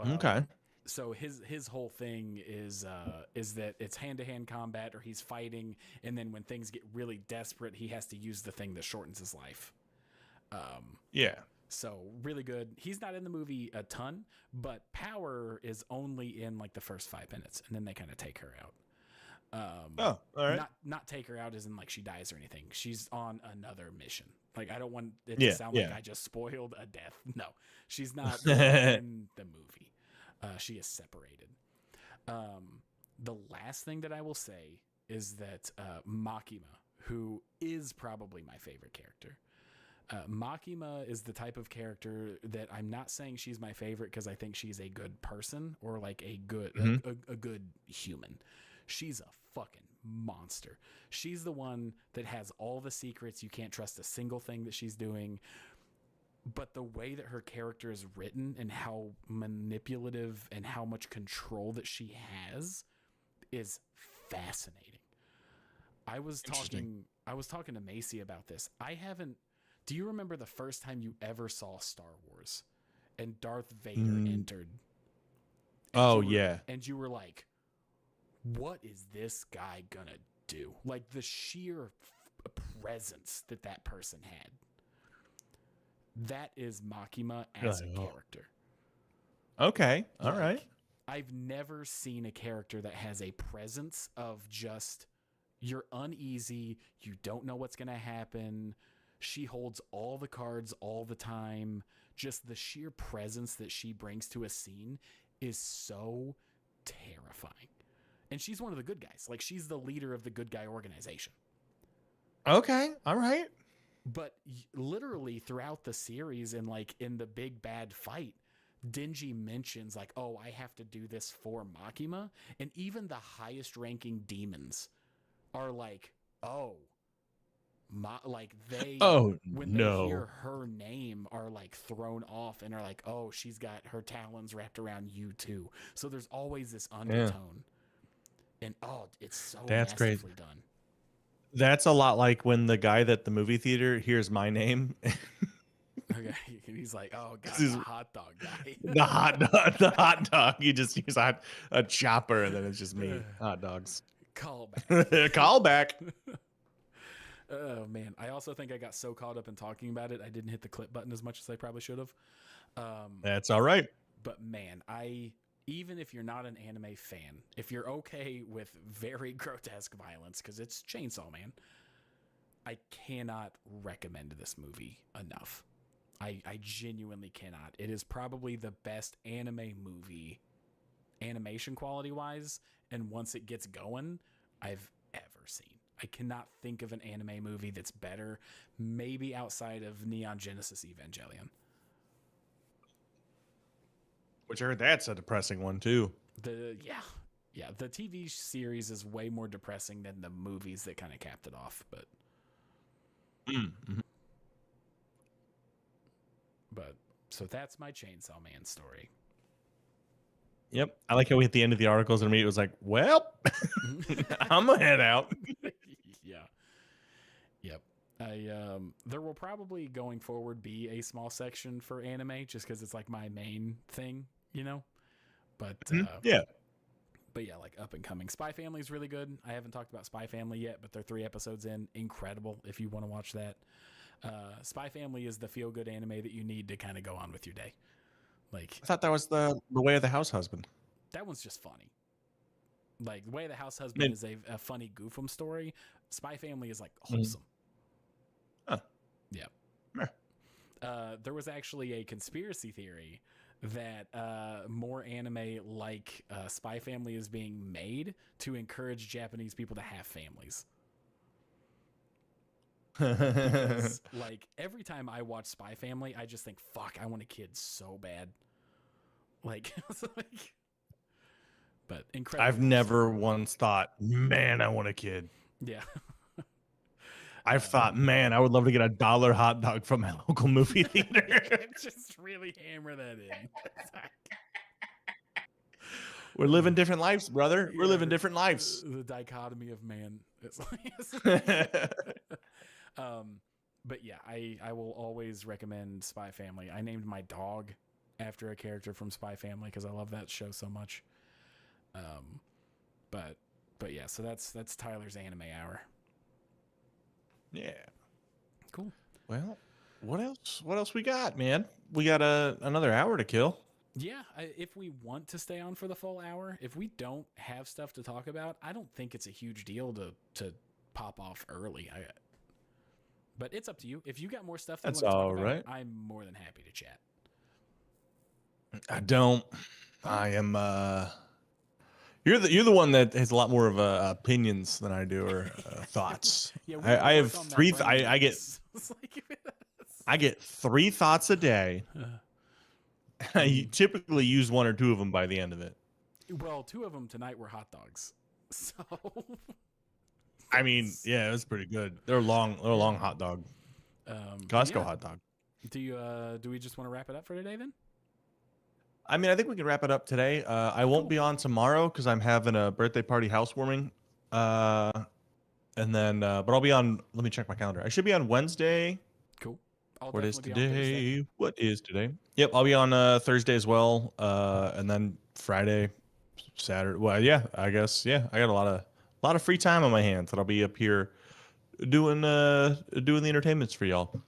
Okay. So his whole thing is that it's hand-to-hand combat, or he's fighting, and then when things get really desperate, he has to use the thing that shortens his life. Yeah. So really good. He's not in the movie a ton, but Power is only in like the first 5 minutes, and then they kind of take her out. All right. Not take her out as in like she dies or anything. She's on another mission. Like, I don't want it to sound like I just spoiled a death. No, she's not in the movie. She is separated. The last thing that I will say is that Makima, who is probably my favorite character. Makima is the type of character that I'm not saying she's my favorite because I think she's a good person or like a good a good human. She's a fucking monster. She's the one that has all the secrets. You can't trust a single thing that she's doing. But the way that her character is written and how manipulative and how much control that she has is fascinating. I was talking to Macy about this. Do you remember the first time you ever saw Star Wars and Darth Vader entered? And you were like, what is this guy gonna do? Like, the sheer presence that person had. That is Makima as a character. Okay. All right. I've never seen a character that has a presence of just, you're uneasy, you don't know what's going to happen. She holds all the cards all the time. Just the sheer presence that she brings to a scene is so terrifying. And she's one of the good guys. Like, she's the leader of the good guy organization. Okay. All right. But literally throughout the series and like in the big bad fight, Denji mentions like, oh, I have to do this for Makima. And even the highest ranking demons are like, oh, they hear her name are like thrown off and are like, oh, she's got her talons wrapped around you too. So there's always this undertone. And it's so masterfully done. That's a lot like when the guy at the movie theater hears my name. Okay, he's like, oh god, the hot dog guy. the hot dog. You just use a chopper, and then it's just me. Hot dogs. Call back. Call back. Oh man, I also think I got so caught up in talking about it, I didn't hit the clip button as much as I probably should have. That's all right. But man, even if you're not an anime fan, if you're okay with very grotesque violence, because it's Chainsaw Man, I cannot recommend this movie enough. I genuinely cannot. It is probably the best anime movie, animation quality wise, and once it gets going, I've ever seen. I cannot think of an anime movie that's better, maybe outside of Neon Genesis Evangelion. Which I heard that's a depressing one too. The TV series is way more depressing than the movies that kind of capped it off. But so that's my Chainsaw Man story. Yep. I like how we hit the end of the articles and it was like, well, I'm gonna head out. Yeah. Yep. There will probably going forward be a small section for anime just because it's like my main thing, you know. But Yeah. but yeah, like up and coming. Spy Family is really good. I haven't talked about Spy Family yet, but they're 3 episodes in. Incredible if you want to watch that. Spy Family is the feel good anime that you need to kind of go on with your day. Like I thought that was the way of the house husband. that one's just funny. Like the way the house I husband mean, is a funny goofum story. Spy Family is like Mhm. wholesome. Huh. Yeah. Meh. There was actually a conspiracy theory that more anime like Spy Family is being made to encourage Japanese people to have families. Because like every time I watch Spy Family, I just think, "Fuck, I want a kid so bad." Like, like but incredible. I've never once thought, man, I want a kid. Yeah. I've thought, man, I would love to get $1 hot dog from my local movie theater. Just really hammer that in. We're living different lives, brother. We're Yeah, living different lives. The dichotomy of man. It's like, but yeah, I will always recommend Spy Family. I named my dog after a character from Spy Family because I love that show so much. But yeah, so that's Tyler's anime hour. Yeah. Cool. Well, what else? What else we got, man? We got another hour to kill. Yeah, if we want to stay on for the full hour, if we don't have stuff to talk about, I don't think it's a huge deal to pop off early. But it's up to you. If you got more stuff that That's you want to talk all about, right. I'm more than happy to chat. I don't. I am. You're the one that has a lot more of opinions than I do, or thoughts. Yeah, I have three. I get I get 3 thoughts a day. I typically use 1 or 2 of them by the end of it. Well, 2 of them tonight were hot dogs. So I mean, yeah, it was pretty good. They're long hot dog. Costco hot dog. Do we just want to wrap it up for today then? I mean, I think we can wrap it up today. I won't be on tomorrow because I'm having a birthday party housewarming. And then, but I'll be on. Let me check my calendar. I should be on Wednesday. Cool. What is today? What is today? Yep, I'll be on Thursday as well. And then Friday, Saturday. Well, yeah, I guess. Yeah, I got a lot of free time on my hands that I'll be up here doing the entertainments for y'all.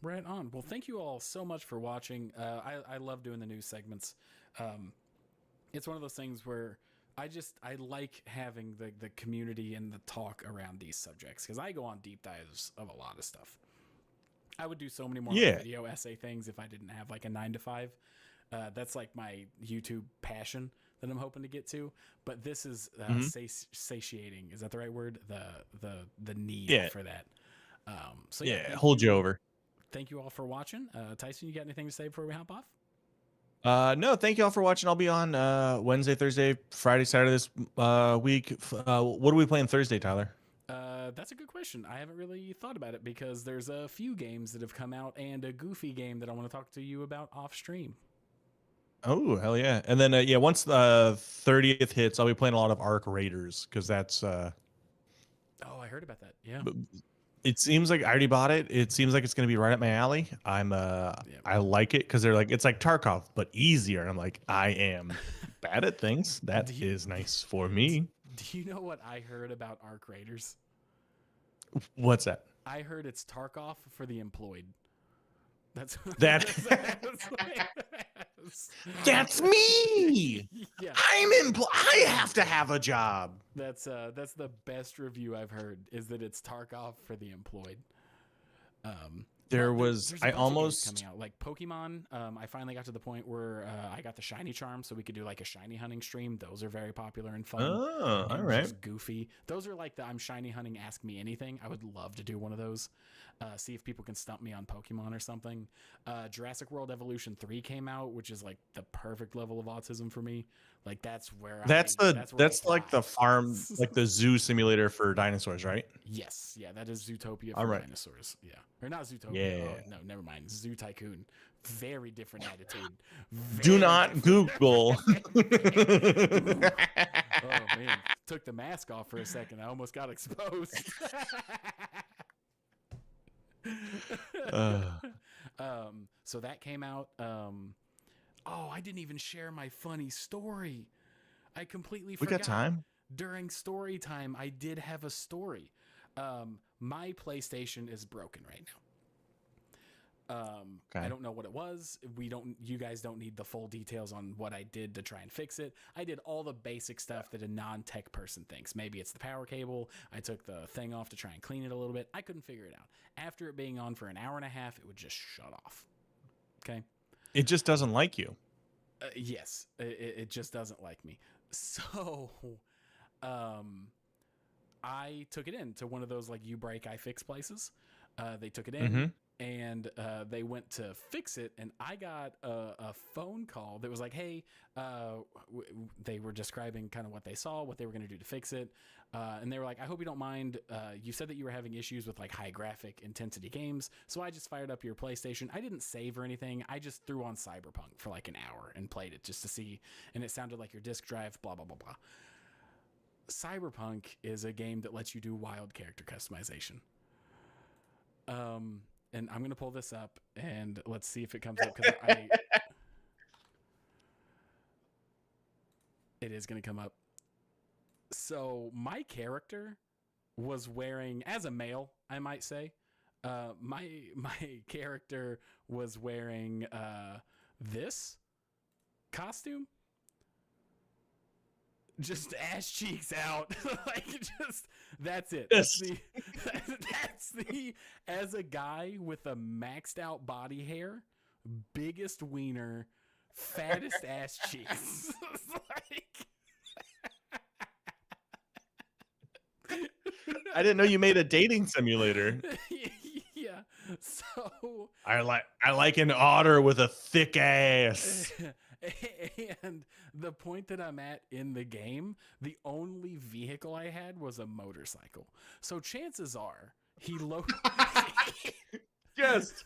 Right on. Well, thank you all so much for watching. I love doing the news segments. It's one of those things where I like having the community and the talk around these subjects because I go on deep dives of a lot of stuff. I would do so many more video essay things if I didn't have like a 9 to 5. That's like my YouTube passion that I'm hoping to get to. But this is satiating. Is that the right word? The need for that. So yeah, hold you over. Thank you all for watching. Tyson, you got anything to say before we hop off? No, thank you all for watching. I'll be on Wednesday, Thursday, Friday, Saturday this week. What are we playing Thursday, Tyler? That's a good question. I haven't really thought about it because there's a few games that have come out and a goofy game that I want to talk to you about off stream. Oh, hell yeah. And then, once the 30th hits, I'll be playing a lot of Arc Raiders because that's... Oh, I heard about that. Yeah. It seems like I already bought it. It seems like it's going to be right up my alley. I like it because they're like, it's like Tarkov, but easier. And I'm like, I am bad at things. That is nice for me. Do you know what I heard about Arc Raiders? What's that? I heard it's Tarkov for the employed. That's me. Yeah. I have to have a job. That's the best review I've heard is that it's Tarkov for the employed. There's I almost coming out like Pokemon. I finally got to the point where I got the shiny charm, so we could do like a shiny hunting stream. Those are very popular and fun. Oh, all right. Just goofy. Those are like the I'm shiny hunting. Ask me anything. I would love to do one of those. See if people can stump me on Pokemon or something. Jurassic World Evolution 3 came out, which is like the perfect level of autism for me. Like that's where That's like the farm, thrive. like the zoo simulator for dinosaurs, right? Yes, yeah, that is Zootopia All for right. dinosaurs. Yeah, or not Zootopia. Yeah. Oh no, never mind. Zoo Tycoon. Very different attitude. Do Very not different. Google. Ooh. Oh man, took the mask off for a second. I almost got exposed. uh, So that came out. Oh, I didn't even share my funny story. I completely we forgot. got time. During story time, I did have a story. My PlayStation is broken right now. Okay. I don't know what it was. You guys don't need the full details on what I did to try and fix it. I did all the basic stuff that a non-tech person thinks. Maybe it's the power cable. I took the thing off to try and clean it a little bit. I couldn't figure it out. After it being on for an hour and a half, it would just shut off. Okay. It just doesn't like you. Yes, it just doesn't like me. So, I took it in to one of those like you break, I fix places. They took it in and they went to fix it, and I got a phone call that was like, hey, they were describing kind of what they saw, what they were going to do to fix it. And they were like, I hope you don't mind. You said that you were having issues with like high graphic intensity games. So I just fired up your PlayStation. I didn't save or anything. I just threw on Cyberpunk for like an hour and played it just to see. And it sounded like your disk drive, blah, blah, blah, blah. Cyberpunk is a game that lets you do wild character customization. And I'm going to pull this up and let's see if it comes up, because it is going to come up. So my character was wearing, as a male, I might say, my character was wearing this costume. Just ass cheeks out. Like, just, that's it. That's the, as a guy with a maxed out body hair, biggest wiener, fattest ass cheeks. Like, I didn't know you made a dating simulator. Yeah. So I like an otter with a thick ass. And the point that I'm at in the game, the only vehicle I had was a motorcycle. So chances are he loaded. Yes.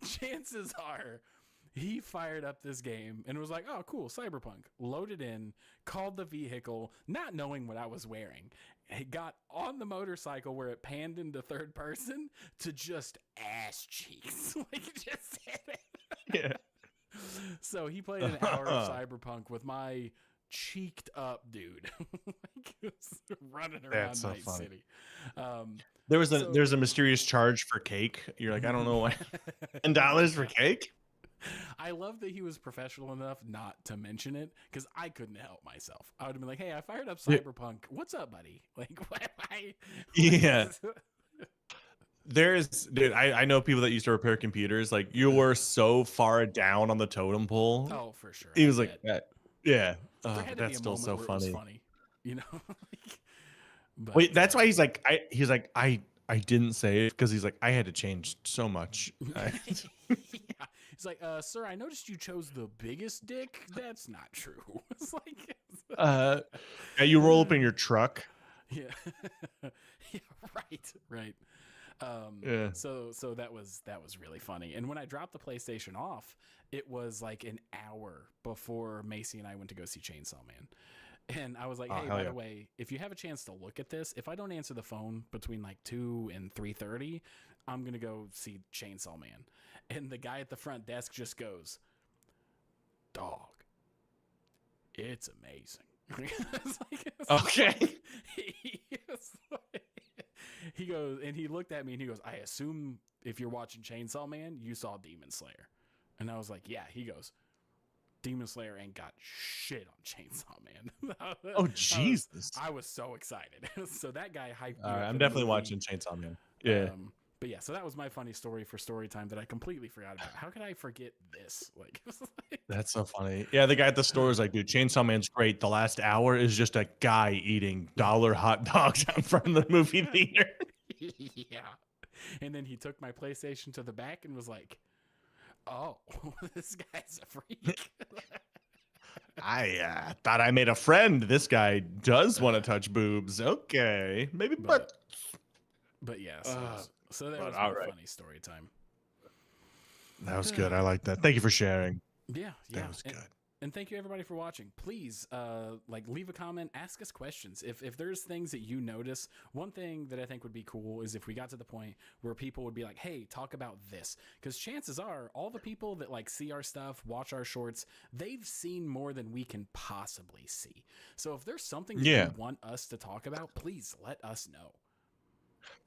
Chances are he fired up this game and was like, oh, cool, Cyberpunk. Loaded in, called the vehicle, not knowing what I was wearing. He got on the motorcycle where it panned into third person to just ass cheeks. Like, just said it. Yeah. So he played an hour of Cyberpunk with my cheeked up dude, like, running around That's so Night funny. City. There's a mysterious charge for cake. You're like, I don't know why. $10 for cake? I love that he was professional enough not to mention it, because I couldn't help myself. I would have been like, hey, I fired up Cyberpunk. What's up, buddy? Like, why? Yeah. Dude, I know people that used to repair computers. Like, you were so far down on the totem pole. Oh, for sure. He was like, yeah. There had to be That's a still moment so where it was funny. funny, you know? But, Wait, that's why he's like, I didn't say it, because he's like, I had to change so much. Yeah. He's like, sir, I noticed you chose the biggest dick. That's not true. It's like, yeah, you roll up in your truck. yeah, yeah, right. Yeah. So that was really funny. And when I dropped the PlayStation off, it was like an hour before Macy and I went to go see Chainsaw Man. And I was like, hey, by the way, if you have a chance to look at this, if I don't answer the phone between like 2 and 3:30, I'm going to go see Chainsaw Man. And the guy at the front desk just goes, dog, it's amazing. Okay. He goes, and he looked at me and he goes, I assume if you're watching Chainsaw Man, you saw Demon Slayer. And I was like, yeah. He goes, Demon Slayer ain't got shit on Chainsaw Man. Oh, Jesus. I was so excited. So that guy hyped me up. I'm definitely watching Chainsaw Man. Yeah. But yeah, so that was my funny story for story time that I completely forgot about. How could I forget this? Like, That's so funny. Yeah, the guy at the store is like, dude, Chainsaw Man's great. The last hour is just a guy eating dollar hot dogs out front of the movie theater. Yeah. And then he took my PlayStation to the back and was like, oh, this guy's a freak. I thought I made a friend. This guy does want to touch boobs. Okay, maybe, But yeah, so that was all my right. funny story time. That was good. I like that. Thank you for sharing. Yeah, That was good. And thank you everybody for watching. Please, like leave a comment, ask us questions. If there's things that you notice, one thing that I think would be cool is if we got to the point where people would be like, "Hey, talk about this," because chances are all the people that like see our stuff, watch our shorts, they've seen more than we can possibly see. So if there's something that you want us to talk about, please let us know.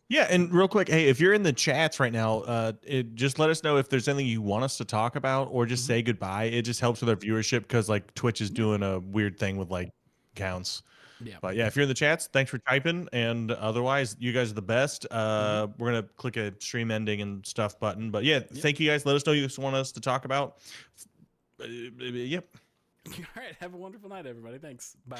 Yeah, and real quick, hey, if you're in the chats right now, just let us know if there's anything you want us to talk about, or just say goodbye. It just helps with our viewership because like Twitch is doing a weird thing with like counts. Yeah. But yeah, if you're in the chats, thanks for typing. And otherwise, you guys are the best. We're gonna click a stream ending and stuff button. But yeah, thank you guys. Let us know you want us to talk about. Yep. All right. Have a wonderful night, everybody. Thanks. Bye.